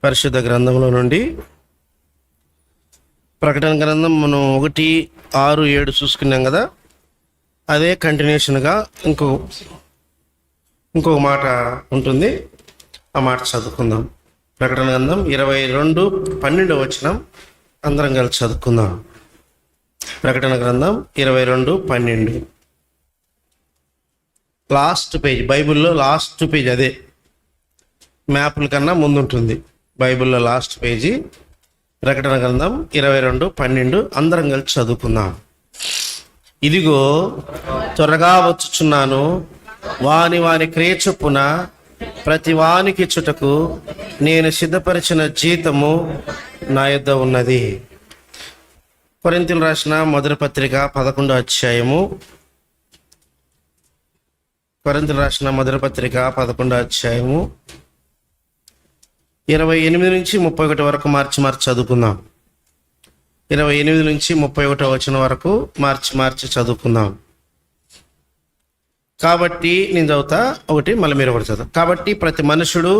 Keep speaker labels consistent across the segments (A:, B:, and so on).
A: పరిశుద్ధ గ్రంథంలో నుండి ప్రకటన గ్రంథం మనం 1, 6, 7 చూసుకున్నాం కదా. అదే కంటిన్యూషన్గా ఇంకొక మాట ఉంటుంది. ఆ మాట చదువుకుందాం. ప్రకటన గ్రంథం 22:12 వచనం అందరం కలిసి చదువుకుందాం. ప్రకటన గ్రంథం 22:12 లాస్ట్ పేజ్, బైబిల్లో లాస్ట్ పేజ్. అదే మ్యాప్ల కన్నా ముందుంటుంది బైబిల్లో లాస్ట్ పేజీ. ప్రకటన గ్రంథం 22:12 అందరం కలిసి చదువుకుందాం. ఇదిగో త్వరగా వచ్చుచున్నాను, వాని క్రియ చొప్పున ప్రతి వానికి చుటకు నేను సిద్ధపరిచిన జీతము నా యొద్ద ఉన్నది. కొరింథీయులకు రాసిన మొదటి పత్రిక 11వ అధ్యాయము. కొరింథీయులకు రాసిన మొదటి పత్రిక 11వ అధ్యాయము 28 నుంచి 31 వరకు మార్చి చదువుకుందాం. 28 నుంచి 31 వచనం వరకు మార్చి చదువుకుందాం. కాబట్టి నేను చదువుతా ఒకటి, మళ్ళీ మీరు ఒకటి చదువు. కాబట్టి ప్రతి మనుషుడు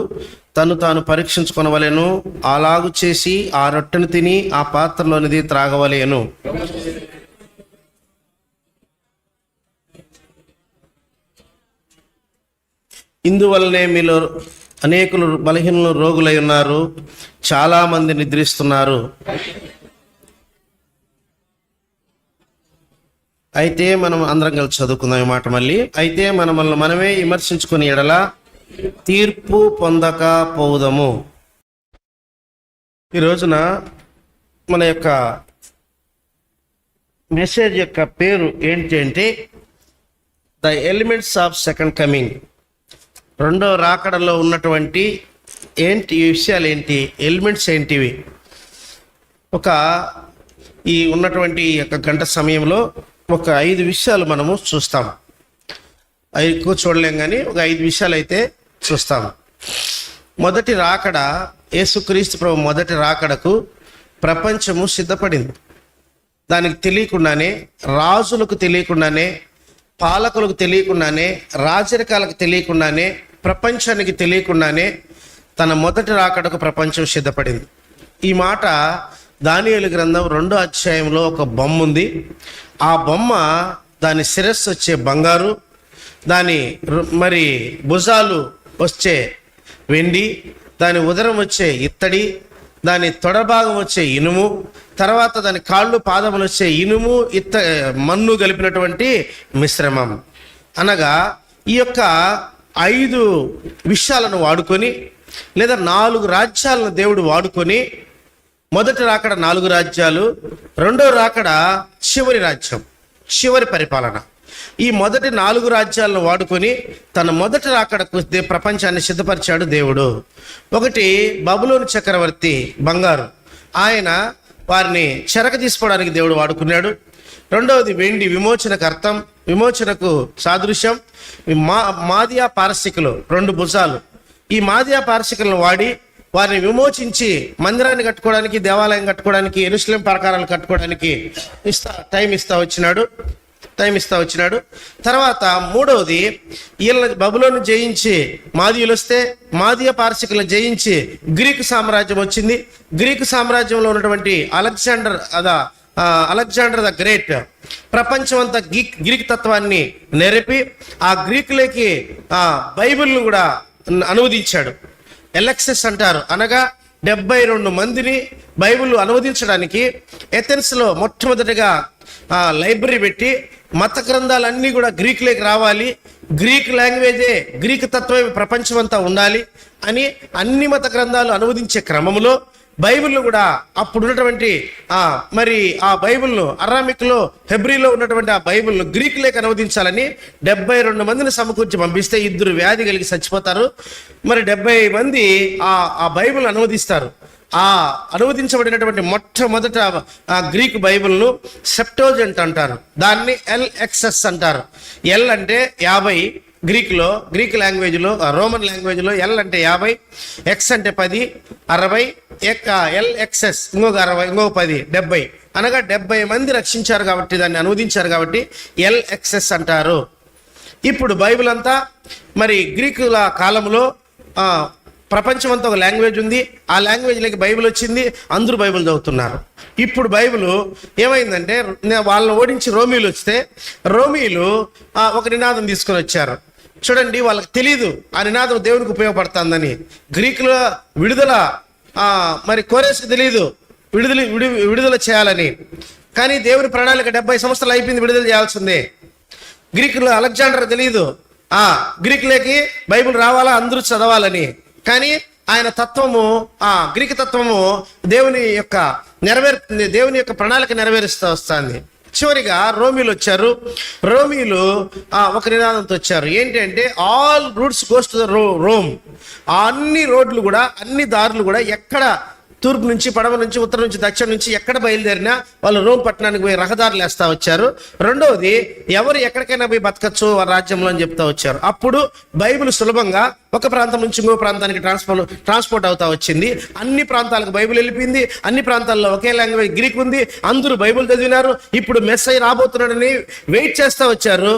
A: తను తాను పరీక్షించుకొనవలెను, అలాగు చేసి ఆ రొట్టెను తిని ఆ పాత్రలోనిది త్రాగవలెను. ఇందువల్లనే మీలో అనేకులు బలహీనులు రోగులై ఉన్నారు, చాలా మంది నిద్రిస్తున్నారు. అయితే మనం అందరం కలిసి చదువుకుందాం ఈ మాట మళ్ళీ. అయితే మనల్ని మనమే విమర్శించుకుని ఎడల తీర్పు పొందక పోవుదము. ఈ రోజున మన యొక్క మెసేజ్ యొక్క పేరు ఏంటి అంటే the elements of second coming. రెండో రాకడలో ఉన్నటువంటి ఏంటి విషయాలు, ఏంటి ఎలిమెంట్స్ ఏంటివి. ఈ ఉన్నటువంటి యొక్క గంట సమయంలో ఒక 5 విషయాలు మనము చూస్తాం. ఎక్కువ చూడలేం కానీ ఒక 5 విషయాలు అయితే చూస్తాం. మొదటి రాకడ, యేసుక్రీస్తు ప్రభు మొదటి రాకడకు ప్రపంచము సిద్ధపడింది. దానికి తెలియకుండానే, రాజులకు తెలియకుండానే, పాలకులకు తెలియకుండానే, రాజరికాలకు తెలియకుండానే, ప్రపంచానికి తెలియకుండానే తన మొదటి రాకడకు ప్రపంచం సిద్ధపడింది. ఈ మాట దానియేలు గ్రంథం 2వ అధ్యాయంలో ఒక బొమ్మ ఉంది. ఆ బొమ్మ, దాని శిరస్సు వచ్చే బంగారు, దాని భుజాలు వచ్చే వెండి, దాని ఉదరం వచ్చే ఇత్తడి, దాని తొడభాగం వచ్చే ఇనుము, తర్వాత దాని కాళ్ళు పాదములు వచ్చే ఇనుము, మన్ను కలిపినటువంటి మిశ్రమం. అనగా ఈ యొక్క 5 విషయాలను వాడుకొని, లేదా 4 రాజ్యాలను దేవుడు వాడుకొని, మొదటి రాకడ 4 రాజ్యాలు, రెండో రాకడ చివరి రాజ్యం, చివరి పరిపాలన. ఈ మొదటి 4 రాజ్యాలను వాడుకొని తన మొదటి రాకడకు ప్రపంచాన్ని సిద్ధపరిచాడు దేవుడు. ఒకటి బబులోను చక్రవర్తి బంగారు, ఆయన వారిని చెరక తీసుకోవడానికి దేవుడు వాడుకున్నాడు. రెండవది వెండి, విమోచనకు అర్థం, విమోచనకు సాదృశ్యం. మాదియా పారసికులు 2 భుజాలు. ఈ మాదియా పారసికులను వాడి వారిని విమోచించి మందిరాన్ని కట్టుకోవడానికి, దేవాలయం కట్టుకోవడానికి, యెరూషలేం ప్రాకారాలు కట్టుకోవడానికి టైం ఇస్తా వచ్చినాడు. తర్వాత మూడవది, వీళ్ళని బబులోను జయించి మాదీయులు వస్తే, మాదియా పారసికులను జయించి గ్రీకు సామ్రాజ్యం వచ్చింది. గ్రీకు సామ్రాజ్యంలో ఉన్నటువంటి అలెగ్జాండర్ ద గ్రేట్ ప్రపంచం అంతా గ్రీక్ తత్వాన్ని నెరపి ఆ గ్రీకులకి బైబిల్ను కూడా అనువదించాడు. ఎలెక్సెస్ అంటారు. అనగా 72 మందిని బైబిల్ అనువదించడానికి ఎథెన్స్లో మొట్టమొదటిగా లైబ్రరీ పెట్టి, మత గ్రంథాలన్నీ కూడా గ్రీకులోకి రావాలి, గ్రీక్ లాంగ్వేజే, గ్రీక్ తత్వమే ప్రపంచం అంతా ఉండాలి అని అన్ని మత గ్రంథాలు అనువదించే క్రమంలో బైబిల్ను కూడా అప్పుడు ఉన్నటువంటి ఆ బైబిల్ను అరామిక్లో, హెబ్రీలో ఉన్నటువంటి ఆ బైబిల్ను గ్రీకులోకి అనువదించాలని 72 మందిని సమకూర్చి పంపిస్తే 2 వ్యాధి కలిగి చచ్చిపోతారు. 70 మంది ఆ బైబిల్ అనువదిస్తారు. ఆ అనువదించబడినటువంటి మొట్టమొదట ఆ గ్రీక్ బైబిల్ను సెప్టోజెంట్ అంటారు. దాన్ని LXS అంటారు. ఎల్ అంటే 50 గ్రీక్లో, గ్రీక్ లాంగ్వేజ్లో, రోమన్ లాంగ్వేజ్లో ఎల్ అంటే 50, ఎక్స్ అంటే 10, 60, LXS ఇంకొక 60, ఇంకొక 10, 70. అనగా 70 మంది రక్షించారు కాబట్టి, దాన్ని అనువదించారు కాబట్టి LXS అంటారు. ఇప్పుడు బైబిల్ అంతా గ్రీకుల కాలంలో ప్రపంచం అంతా ఒక లాంగ్వేజ్ ఉంది, ఆ లాంగ్వేజ్లోకి బైబిల్ వచ్చింది, అందరూ బైబిల్ చదువుతున్నారు. ఇప్పుడు బైబిల్ ఏమైందంటే వాళ్ళని ఓడించి రోమీలు వస్తే రోమీలు ఒక నినాదం తీసుకొని వచ్చారు. చూడండి, వాళ్ళకి తెలియదు ఆ నినాదం దేవునికి ఉపయోగపడుతుందని. గ్రీకులో విడుదల, మరి కోరేస్కి తెలియదు విడుదల చేయాలని. కానీ దేవుని ప్రణాళిక 70 సంవత్సరాలు అయిపోయింది, విడుదల చేయాల్సిందే. గ్రీకులో అలెగ్జాండర్ తెలియదు గ్రీకులకి బైబిల్ రావాలా, అందరూ చదవాలని. కానీ ఆయన తత్వము, గ్రీకు తత్వము దేవుని యొక్క ప్రణాళిక నెరవేరుస్తూ వస్తుంది. చివరిగా రోమీలు వచ్చారు. రోమీలు ఒక నినాదంతో వచ్చారు. ఏంటి అంటే all roots goes to the Rome. అన్ని రోడ్లు కూడా, అన్ని దారులు కూడా ఎక్కడ తూర్పు నుంచి, పడవ నుంచి, ఉత్తరం నుంచి, దక్షిణం నుంచి ఎక్కడ బయలుదేరినా వాళ్ళు రోమ్ పట్టణానికి పోయి రహదారులు వేస్తూ వచ్చారు. రెండవది, ఎవరు ఎక్కడికైనా పోయి బతకచ్చు వారి రాజ్యంలో అని చెప్తా వచ్చారు. అప్పుడు బైబిల్ సులభంగా ఒక ప్రాంతం నుంచి ఇంకో ప్రాంతానికి ట్రాన్స్పోర్ట్ అవుతా వచ్చింది. అన్ని ప్రాంతాలకు బైబిల్ వెళ్ళిపోయింది. అన్ని ప్రాంతాల్లో ఒకే లాంగ్వేజ్ గ్రీక్ ఉంది. అందరూ బైబిల్ చదివినారు. ఇప్పుడు మెస్సయ్య రాబోతున్నాడని వెయిట్ చేస్తూ వచ్చారు.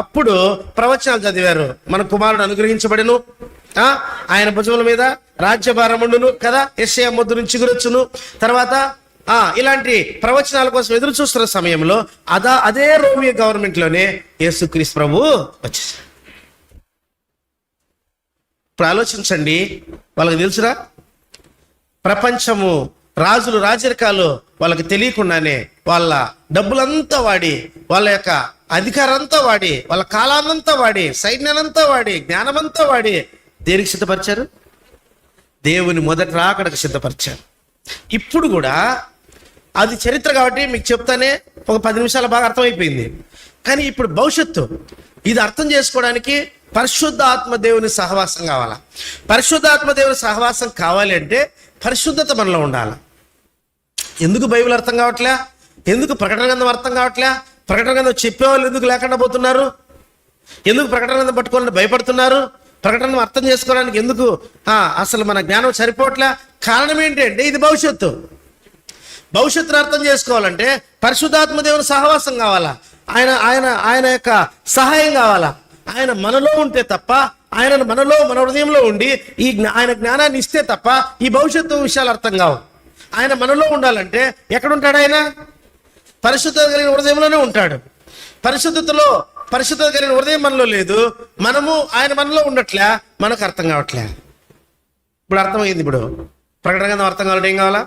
A: అప్పుడు ప్రవచనాలు చదివారు. మన కుమారుడు అనుగ్రహించబడెను, ఆయన భుజముల మీద రాజ్యభారముండును కదా, యెషయా మొద్దు నుంచి గురొచ్చును. తర్వాత ఇలాంటి ప్రవచనాల కోసం ఎదురు చూస్తున్న సమయంలో అదే రోమియో గవర్నమెంట్లోనే యేసుక్రీస్తు ప్రభు వచ్చేసారు. ఇప్పుడు ఆలోచించండి, వాళ్ళకి తెలుసురా, ప్రపంచము రాజులు రాజరికాలు వాళ్ళకి తెలియకుండానే వాళ్ళ డబ్బులంతా వాడి, వాళ్ళ యొక్క అధికారంతా వాడి, వాళ్ళ కాలాన్నంతా వాడి, సైన్యానంతా వాడి, జ్ఞానమంతా వాడి దేనికి సిద్ధపరిచారు? దేవుని మొదటి రాకడకు సిద్ధపరిచారు. ఇప్పుడు కూడా అది చరిత్ర కాబట్టి మీకు చెప్తానే ఒక 10 నిమిషాలు బాగా అర్థమైపోయింది. కానీ ఇప్పుడు భవిష్యత్తు, ఇది అర్థం చేసుకోవడానికి పరిశుద్ధాత్మ దేవుని సహవాసం కావాలా. పరిశుద్ధాత్మ దేవుని సహవాసం కావాలి అంటే పరిశుద్ధత మనలో ఉండాలి. ఎందుకు బైబిల్ అర్థం కావట్లే? ఎందుకు ప్రకటన గ్రంథం అర్థం కావట్లే? ప్రకటన గ్రంథం చెప్పేవాళ్ళు ఎందుకు లేకుండా పోతున్నారు? ఎందుకు ప్రకటన గ్రంథం పట్టుకోవాలని భయపడుతున్నారు? ప్రకటన అర్థం చేసుకోవడానికి ఎందుకు అసలు మన జ్ఞానం సరిపోవట్లే? కారణం ఏంటంటే ఇది భవిష్యత్తును అర్థం చేసుకోవాలంటే పరిశుద్ధాత్మ దేవుని సహవాసం కావాలా. ఆయన యొక్క సహాయం కావాలా. ఆయన మనలో ఉంటే తప్ప, ఆయన మన హృదయంలో ఉండి ఆయన జ్ఞానాన్ని ఇస్తే తప్ప ఈ భవిష్యత్తు విషయాలు అర్థం కావు. ఆయన మనలో ఉండాలంటే ఎక్కడుంటాడు? ఆయన పరిశుద్ధత కలిగిన హృదయంలోనే ఉంటాడు. పరిశుద్ధత కలిగిన హృదయం మనలో లేదు, ఆయన మనలో ఉండట్లే, మనకు అర్థం కావట్లే. ఇప్పుడు అర్థమైంది. ఇప్పుడు ప్రకటన గ్రంథం అర్థం కావాలంటే ఏం కావాలా?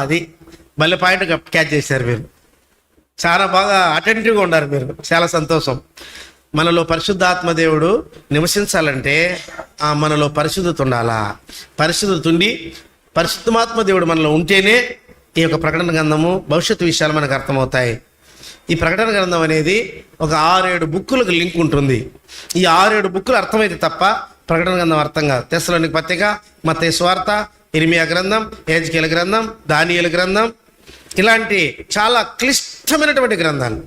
A: అది మళ్ళీ పాయింట్ క్యాచ్ చేశారు మీరు. చాలా బాగా అటెంటివ్గా ఉన్నారు మీరు, చాలా సంతోషం. మనలో పరిశుద్ధాత్మ దేవుడు నివసించాలంటే మనలో పరిశుద్ధత ఉండాలా. పరిశుద్ధత ఉండి పరిశుద్ధాత్మ దేవుడు మనలో ఉంటేనే ఈ యొక్క ప్రకటన గ్రంథము భవిష్యత్తు విషయాలు మనకు అర్థమవుతాయి. ఈ ప్రకటన గ్రంథం అనేది ఒక 6-7 బుక్కులకు లింక్ ఉంటుంది. ఈ 6-7 బుక్కులు అర్థమైతే తప్ప ప్రకటన గ్రంథం అర్థం కాదు. తెస్సలోనిక పత్రిక, మత్తయి సువార్త, ఇర్మియా గ్రంథం, యెహెజ్కేలు గ్రంథం, దానియేలు గ్రంథం, ఇలాంటి చాలా క్లిష్టమైనటువంటి గ్రంథాలు,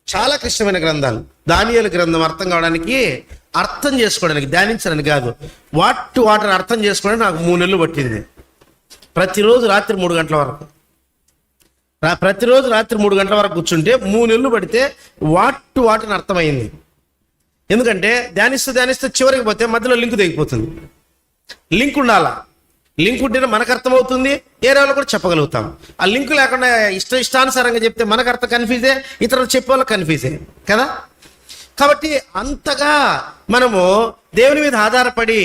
A: చాలా క్లిష్టమైన గ్రంథాలు. దానియేలు గ్రంథం అర్థం కావడానికి, అర్థం చేసుకోవడానికి, ధ్యానించడానికి కాదు, వాటిని అర్థం చేసుకోవడానికి నాకు 3 నెలలు పట్టింది. ప్రతిరోజు రాత్రి 3 గంటల వరకు, ప్రతిరోజు రాత్రి 3 గంటల వరకు కూర్చుంటే 3 నెలలు పడితే వాటిని అర్థమైంది. ఎందుకంటే ధ్యానిస్తూ చివరికి పోతే మధ్యలో లింక్ తెగిపోతుంది. లింక్ ఉండాలా. లింక్ ఉంటేనే మనకు అర్థమవుతుంది, ఏరియాలో కూడా చెప్పగలుగుతాం. ఆ లింక్ లేకుండా ఇష్టానుసారంగా చెప్తే మనకు అర్థం కన్ఫ్యూజే, ఇతరులు చెప్పే వాళ్ళకి కన్ఫ్యూజే కదా. కాబట్టి అంతగా మనము దేవుని మీద ఆధారపడి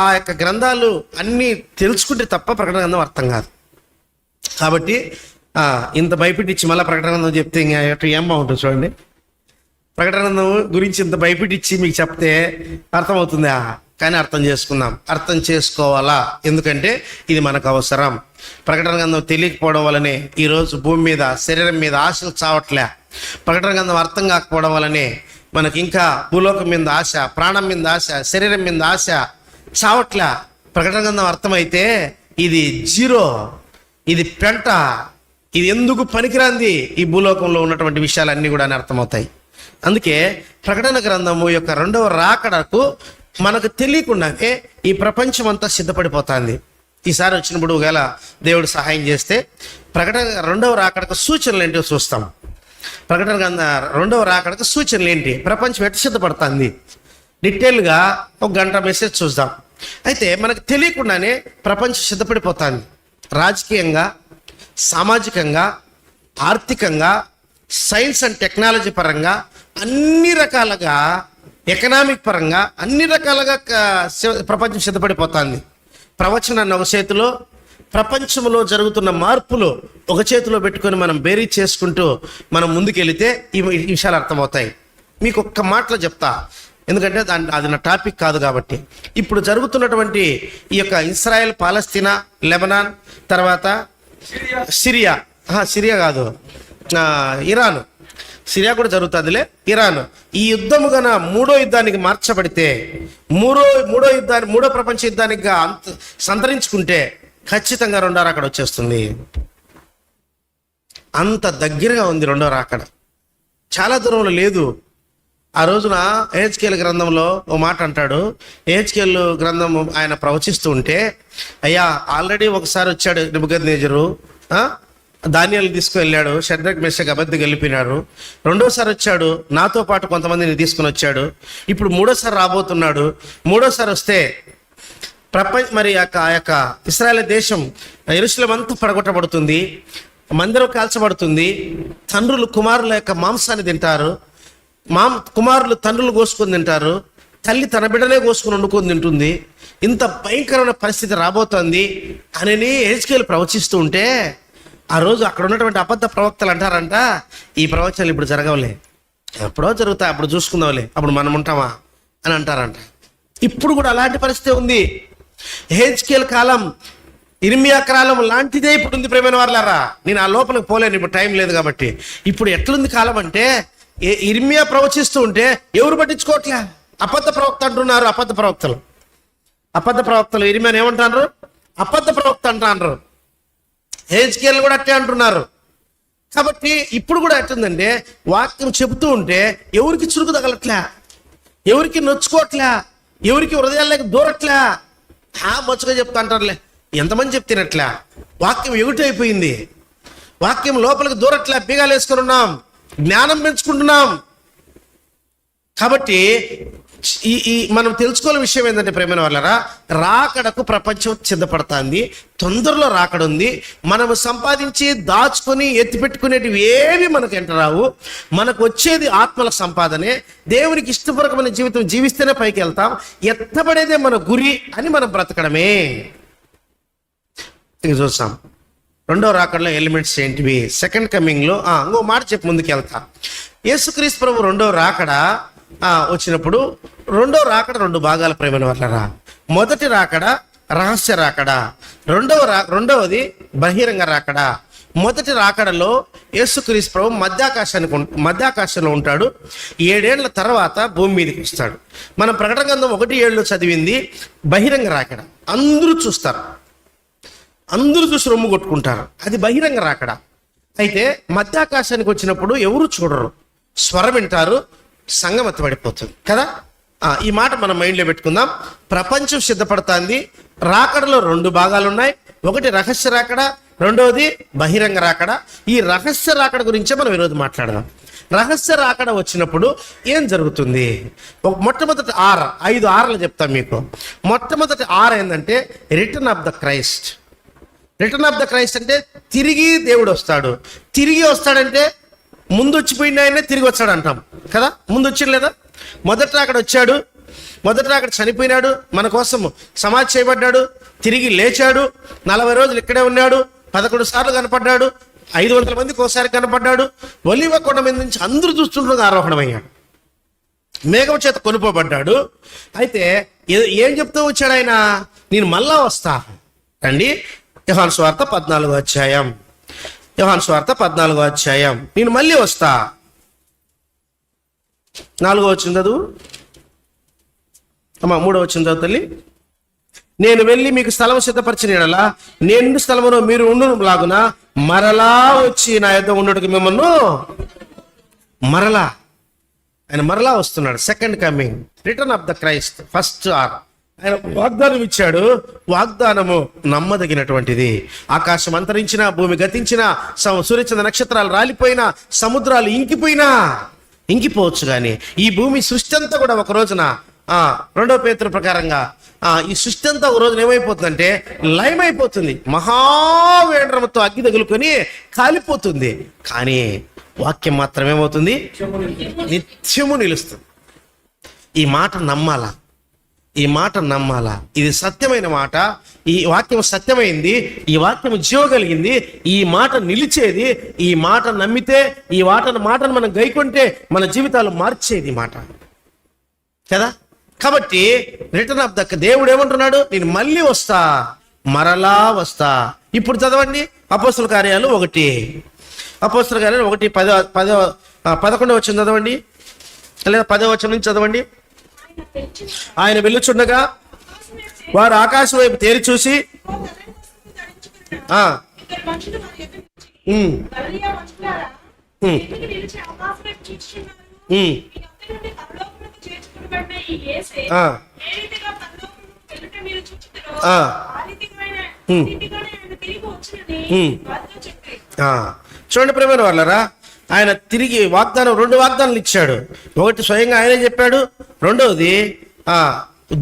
A: ఆ యొక్క గ్రంథాలు అన్నీ తెలుసుకుంటే తప్ప ప్రకటన గ్రంథం అర్థం కాదు. కాబట్టి ఇంత భయపెట్టించి మళ్ళీ ప్రకటన గ్రంథం చెప్తే ఇంకా ఏం బాగుంటుంది చూడండి. ప్రకటన గ్రంథం గురించి ఇంత భయపెట్టించి మీకు చెప్తే అర్థమవుతుందా? కానీ అర్థం చేసుకోవాలా. ఎందుకంటే ఇది మనకు అవసరం. ప్రకటన గ్రంథం తెలియకపోవడం వల్లనే ఈరోజు భూమి మీద, శరీరం మీద ఆశలు చావట్లే. ప్రకటన గ్రంథం అర్థం కాకపోవడం వల్లనే మనకి ఇంకా భూలోకం మీద ఆశ, ప్రాణం మీద ఆశ, శరీరం మీద ఆశ చావట్లే. ప్రకటన గ్రంథం అర్థమైతే ఇది జీరో, ఇది పెంట, ఇది ఎందుకు పనికిరాంది, ఈ భూలోకంలో ఉన్నటువంటి విషయాలన్నీ కూడా అర్థమవుతాయి. అందుకే ప్రకటన గ్రంథము యొక్క 2వ రాకడకు మనకు తెలియకుండానే ఈ ప్రపంచం అంతా సిద్ధపడిపోతుంది. ఈసారి వచ్చినప్పుడు ఒకవేళ దేవుడు సహాయం చేస్తే ప్రకటన 2వ రాకడకు సూచనలు ఏంటో చూస్తాం. ప్రకటన గ్రంథ 2వ రాకడకు సూచనలు ఏంటి, ప్రపంచం ఎట్లా సిద్ధపడుతుంది, డీటెయిల్గా ఒక గంట మెసేజ్ చూద్దాం. అయితే మనకు తెలియకుండానే ప్రపంచం సిద్ధపడిపోతుంది. రాజకీయంగా, సామాజికంగా, ఆర్థికంగా, సైన్స్ అండ్ టెక్నాలజీ పరంగా, అన్ని రకాలుగా, ఎకనామిక్ పరంగా అన్ని రకాలుగా ప్రపంచం సిద్ధపడిపోతుంది. ప్రవచనాన్ని ఒక చేతిలో, ప్రపంచంలో జరుగుతున్న మార్పులు ఒక చేతిలో పెట్టుకొని మనం బేరీ చేసుకుంటూ మనం ముందుకెళితే ఈ విషయాలు అర్థమవుతాయి. మీకు ఒక్క మాటలో చెప్తా, ఎందుకంటే అది నా టాపిక్ కాదు కాబట్టి. ఇప్పుడు జరుగుతున్నటువంటి ఈ యొక్క ఇస్రాయెల్, పాలస్తీనా, లెబనాన్, తర్వాత సిరియా కాదు, ఇరాన్, సిరియా కూడా జరుగుతుందిలే, ఇరాన్, ఈ యుద్ధము గన మూడో యుద్ధానికి మార్చబడితే, మూడో ప్రపంచ యుద్ధానికి సంతరించుకుంటే ఖచ్చితంగా రెండో రాకడ వచ్చేస్తుంది. అంత దగ్గరగా ఉంది రెండో రాకడ, చాలా దూరంలో లేదు. ఆ రోజున ఏహెచ్కేల్ గ్రంథంలో ఓ మాట అంటాడు. ఏహెచ్కేల్ గ్రంథం ఆయన ప్రవచిస్తూ ఉంటే, అయ్యా ఆల్రెడీ ఒకసారి వచ్చాడు నెబుకద్నెజరు, ధాన్యాలు తీసుకువెళ్ళాడు, షడ్రక్ మెషక్ అబద్ధికి వెళ్ళిపోయినాడు. రెండోసారి వచ్చాడు, నాతో పాటు కొంతమందిని తీసుకుని వచ్చాడు. ఇప్పుడు మూడోసారి రాబోతున్నాడు. మూడోసారి వస్తే మరి ఆ యొక్క ఇశ్రాయేలు దేశం, యెరూషలేము అంతా పడగొట్టబడుతుంది, మందిరం కాల్చబడుతుంది. తండ్రులు కుమారుల యొక్క మాంసాన్ని తింటారు, కుమారులు తండ్రులు కోసుకొని తింటారు, తల్లి తన బిడ్డనే కోసుకొని వండుకొని తింటుంది. ఇంత భయంకరమైన పరిస్థితి రాబోతోంది అని హెచ్కేలు ప్రవచిస్తూ ఉంటే, ఆ రోజు అక్కడ ఉన్నటువంటి అబద్ధ ప్రవక్తలు అంటారంట, ఈ ప్రవచనాలు ఇప్పుడు జరగవులే, ఎప్పుడో జరుగుతాయి, అప్పుడు చూసుకుందాంలే, అప్పుడు మనం ఉంటామా అని అంటారంట. ఇప్పుడు కూడా అలాంటి పరిస్థితి ఉంది. హెచ్కేల్ కాలం, ఇర్మియా కాలం లాంటిదే ఇప్పుడు ఉంది. ప్రేమైన వాళ్ళారా, నేను ఆ లోపలికి పోలేను, ఇప్పుడు టైం లేదు కాబట్టి. ఇప్పుడు ఎట్లుంది కాలం అంటే, ఇర్మియా ప్రవచిస్తూ ఉంటే ఎవరు పట్టించుకోవట్లే, అబద్ధ ప్రవక్త అంటున్నారు. అబద్ధ ప్రవక్తలు ఇర్మియాని ఏమంటారు? అబద్ధ ప్రవక్త అంటారు. హెచ్కేల్ కూడా అట్టే అంటున్నారు. కాబట్టి ఇప్పుడు కూడా ఎట్టుందంటే, వాక్యం చెబుతూ ఉంటే ఎవరికి చురుకు తగలట్లే, ఎవరికి నొచ్చుకోవట్లే, ఎవరికి హృదయాల్లోకి దూరట్లే. మచ్చుగా చెప్తా అంటారులే, ఎంతమంది చెప్తున్నట్లే. వాక్యం ఎగుటైపోయింది, వాక్యం లోపలికి దూరట్లే, బీగాలు వేసుకొని ఉన్నాం, జ్ఞానం పెంచుకుంటున్నాం. కాబట్టి ఈ మనం తెలుసుకోవాల విషయం ఏంటంటే, ప్రేమైన వాళ్ళరా, రాకడకు ప్రపంచం సిద్ధపడుతుంది. తొందరలో రాకడ ఉంది. మనము సంపాదించి దాచుకొని ఎత్తిపెట్టుకునేటివి ఏవి మనకు ఎంటరావు. మనకు వచ్చేది ఆత్మల సంపాదనే. దేవునికి ఇష్టపూర్వకమైన జీవితం జీవిస్తేనే పైకి వెళ్తాం. ఎత్తబడేదే మన గురి అని మనం బ్రతకడమే. ఇక చూస్తాం రెండో రాకడలో ఎలిమెంట్స్ ఏంటివి. సెకండ్ కమింగ్లో ఇంకో మాట చెప్పి ముందుకు వెళ్తా. యేసుక్రీస్తు ప్రభు రెండో రాకడ వచ్చినప్పుడు, రెండో రాకడ రెండు భాగాల ప్రేమైన వాళ్ళరా. మొదటి రాకడ రహస్య రాకడ, రెండవది బహిరంగ రాకడ. మొదటి రాకడలో యేసుక్రీస్తు ప్రభు మధ్యాకాశంలో ఉంటాడు. 7 ఏళ్ల తర్వాత భూమి మీదకి వస్తాడు. మనం ప్రకటన గ్రంథం 1:7 చదివింది బహిరంగ రాకడ. అందరూ చూస్తారు, అందరూ చూసి రొమ్ము కొట్టుకుంటారు, అది బహిరంగ రాకడ. అయితే మధ్యాకాశానికి వచ్చినప్పుడు ఎవరు చూడరు, స్వరం వింటారు, సంఘం ఎత్తబడిపోతుంది కదా. ఈ మాట మనం మైండ్లో పెట్టుకుందాం. ప్రపంచం సిద్ధపడుతుంది. రాకడలో 2 భాగాలు ఉన్నాయి. ఒకటి రహస్య రాకడ, రెండవది బహిరంగ రాకడ. ఈ రహస్య రాకడ గురించే మనం ఈరోజు మాట్లాడదాం. రహస్య రాకడ వచ్చినప్పుడు ఏం జరుగుతుంది? మొట్టమొదటి 5 Rలు చెప్తాం మీకు. మొట్టమొదటి R ఏంటంటే return of the Christ. Return of the Christ అంటే తిరిగి దేవుడు వస్తాడు. తిరిగి వస్తాడంటే ముందు వచ్చిపోయిన ఆయనే తిరిగి వచ్చాడు అంటాం కదా. ముందు వచ్చాడు లేదా? మొదట అక్కడ వచ్చాడు, మొదట అక్కడ చనిపోయినాడు, మన కోసం సమాధి చేయబడ్డాడు, తిరిగి లేచాడు, 40 రోజులు ఇక్కడే ఉన్నాడు, 11 సార్లు కనపడ్డాడు, 500 మందికి ఒకసారి కనపడ్డాడు, ఒలీవ కొండ మీద నుంచి అందరూ చూస్తుండగా ఆరోహణమయ్యాడు, మేఘం చేత కొనుపోబడ్డాడు. అయితే ఏం చెప్తూ వచ్చాడు ఆయన? నేను మళ్ళా వస్తా రండి. యోహాను సువార్త 14వ అధ్యాయం, యోహాను సువార్త 14వ అధ్యాయం, నేను మళ్ళీ వస్తా. 4వ వచనం చదువు అమ్మా, 3వ వచనం చదువు తల్లి. నేను వెళ్ళి మీకు స్థలం సిద్ధపరిచిన యెడల నేను స్థలములో మీరు ఉండులాగున మరలా వచ్చి నా యొద్ద ఉండుటకు మిమ్మల్ని ఆయన మరలా వస్తున్నాడు. Second coming, return of the Christ. First or ఆయన వాగ్దానం ఇచ్చాడు. వాగ్దానము నమ్మదగినటువంటిది. ఆకాశం అంతరించినా, భూమి గతించినా, సూర్యచంద్ర నక్షత్రాలు రాలిపోయినా, సముద్రాలు ఇంకిపోవచ్చు కానీ ఈ భూమి సృష్టి అంతా కూడా ఒక రోజున రెండో పేతురు ప్రకారంగా ఈ సృష్టి అంతా ఒక రోజున ఏమైపోతుందంటే లయమైపోతుంది, మహావేంద్రముతో అగ్గి తగులుకొని కాలిపోతుంది. కానీ వాక్యం మాత్రం ఏమవుతుంది? నిత్యము నిలుస్తుంది. ఈ మాట నమ్మాలా, ఈ మాట నమ్మాలా. ఇది సత్యమైన మాట. ఈ వాక్యం సత్యమైంది, ఈ వాక్యం జీవ కలిగింది, ఈ మాట నిలిచేది. ఈ మాట నమ్మితే, ఈ మాటను మనం గైకొంటే మన జీవితాలు మార్చేది మాట కదా. కాబట్టి రిటర్న్ ఆఫ్ ద దేవుడు ఏమంటున్నాడు? నేను మళ్ళీ వస్తా, మరలా వస్తా. ఇప్పుడు చదవండి అపోస్తల కార్యాలు 1, అపోస్తల కార్యాలు 1:11 వచ్చింది చదవండి, లేదా 10వ వచనం నుంచి చదవండి. ఆయన వెళ్ళుచుండగా వారు ఆకాశం వైపు తేరి చూసి చూడండి ప్రేమైన వాళ్ళరా, ఆయన తిరిగి రెండు వాగ్దానాలు ఇచ్చాడు. ఒకటి స్వయంగా ఆయనే చెప్పాడు, రెండవది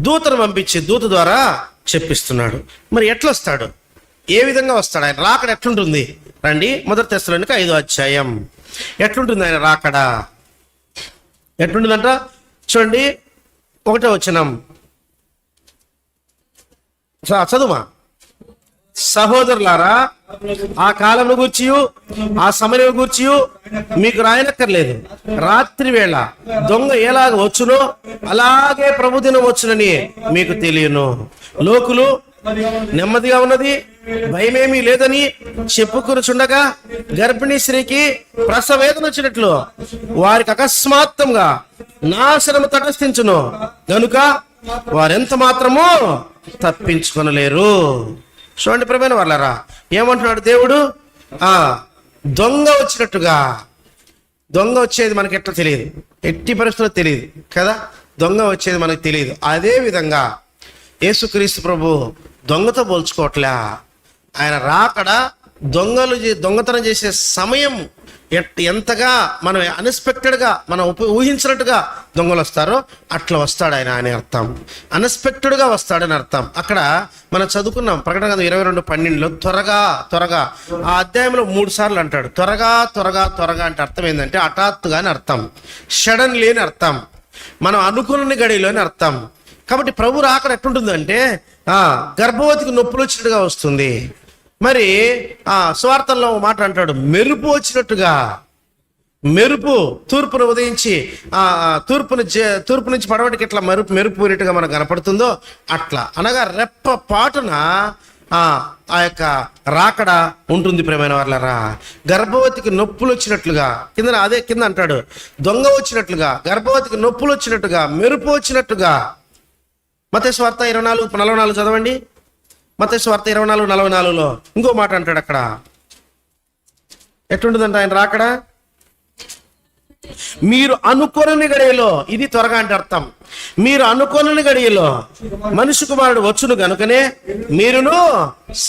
A: దూతను పంపించి దూత ద్వారా చెప్పిస్తున్నాడు. మరి ఎట్లా వస్తాడు? ఏ విధంగా వస్తాడు? ఆయన రాకడ ఎట్లుంటుంది? రండి, 1 తెస్సలోనిక 5వ అధ్యాయం. ఎట్లుంటుంది ఆయన రాకడ? ఎట్లుంటుందంట చూడండి, 1వ వచనం చదువుమా. సహోదరులారా, ఆ కాలమును గూర్చి ఆ సమయం గూర్చి మీకు రాయనక్కర్లేదు. రాత్రి వేళ దొంగ ఎలాగ వచ్చునో అలాగే ప్రభుదినం వచ్చునని మీకు తెలియను. లోకులు నెమ్మదిగా ఉన్నది, భయమేమీ లేదని చెప్పుకొనుచుండగా గర్భిణీ స్త్రీకి ప్రసవేదన వచ్చినట్లు వారికి అకస్మాత్తుగా నాశనము తటస్థించును గనుక వారెంత మాత్రమూ తప్పించుకొనలేరు. చూడండి ప్రియమైన వాళ్ళారా, ఏమంటున్నాడు దేవుడు? దొంగ వచ్చినట్టుగా. దొంగ వచ్చేది మనకి ఎట్లా తెలియదు, ఎట్టి పరిస్థితుల్లో తెలియదు కదా. దొంగ వచ్చేది మనకు తెలియదు. అదే విధంగా యేసుక్రీస్తు ప్రభు దొంగతో పోల్చుకోవట్లే. ఆయన రాకడ దొంగతనం చేసే సమయం ఎంతగా మనం అన్ఎక్స్పెక్టెడ్గా మనం ఊహించినట్టుగా దొంగలు వస్తారో అట్లా వస్తాడు ఆయన అని అర్థం. అన్ఎక్స్పెక్టెడ్గా వస్తాడని అర్థం. అక్కడ మనం చదువుకున్నాం ప్రకటన గ్రంథం 22:12 త్వరగా. ఆ అధ్యాయంలో 3 సార్లు అంటాడు త్వరగా అంటే అర్థం ఏంటంటే హఠాత్తుగా అని అర్థం, సడన్లీ అని అర్థం, మనం అనుకున్న గడిలో అని అర్థం. కాబట్టి ప్రభు రాకడ ఎట్లుంటుందంటే గర్భవతికి నొప్పులు వచ్చినట్టుగా వస్తుంది. మరి స్వార్థంలో మాట అంటాడు, మెరుపు వచ్చినట్టుగా. మెరుపు తూర్పును ఉదయించి తూర్పు నుంచి పడవటికి ఎట్లా మెరుపు ఊరినట్టుగా మనకు కనపడుతుందో అట్లా, అనగా రెప్ప పాటున ఆ యొక్క రాకడ ఉంటుంది. ప్రేమైన వాళ్ళరా, గర్భవతికి నొప్పులు వచ్చినట్లుగా కింద అంటాడు, దొంగ వచ్చినట్లుగా, గర్భవతికి నొప్పులు వచ్చినట్టుగా, మెరుపు వచ్చినట్టుగా. మత్తయి సువార్త 24:44 చదవండి. మత్తయి సువార్త 24:44లో ఇంకో మాట అంటాడు. అక్కడ ఎట్లుంటుందంట ఆయన రాకడ? మీరు అనుకోని గడియలో, ఇది త్వరగా అంటే అర్థం, మీరు అనుకోని గడియలో మనిషి కుమారుడు వచ్చును గనుకనే మీరును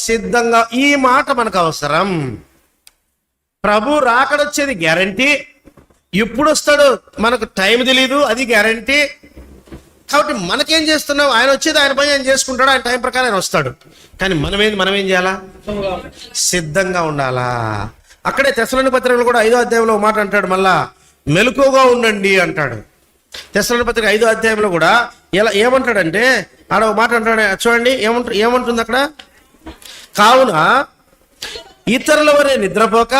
A: సిద్ధంగా. ఈ మాట మనకు అవసరం. ప్రభు రాకడొచ్చేది గ్యారంటీ. ఎప్పుడు వస్తాడో మనకు టైం తెలీదు, అది గ్యారంటీ. కాబట్టి మనకేం చేస్తున్నాం? ఆయన వచ్చేది ఆయన పని ఆయన చేసుకుంటాడు, ఆయన టైం ప్రకారం ఆయన వస్తాడు. కానీ మనం ఏం చేయాలా? సిద్ధంగా ఉండాలా. అక్కడే తెస్సలోనిక పత్రికలో కూడా 5వ అధ్యాయంలో మాట అంటాడు, మళ్ళా మెలకువగా ఉండండి అంటాడు. తెస్సలోనిక పత్రిక 5వ అధ్యాయంలో కూడా ఏమంటాడంటే ఆడ ఒక మాట అంటాడు చూడండి, ఏమంటుంది అక్కడ? కావున ఇతరుల వరే నిద్రపోక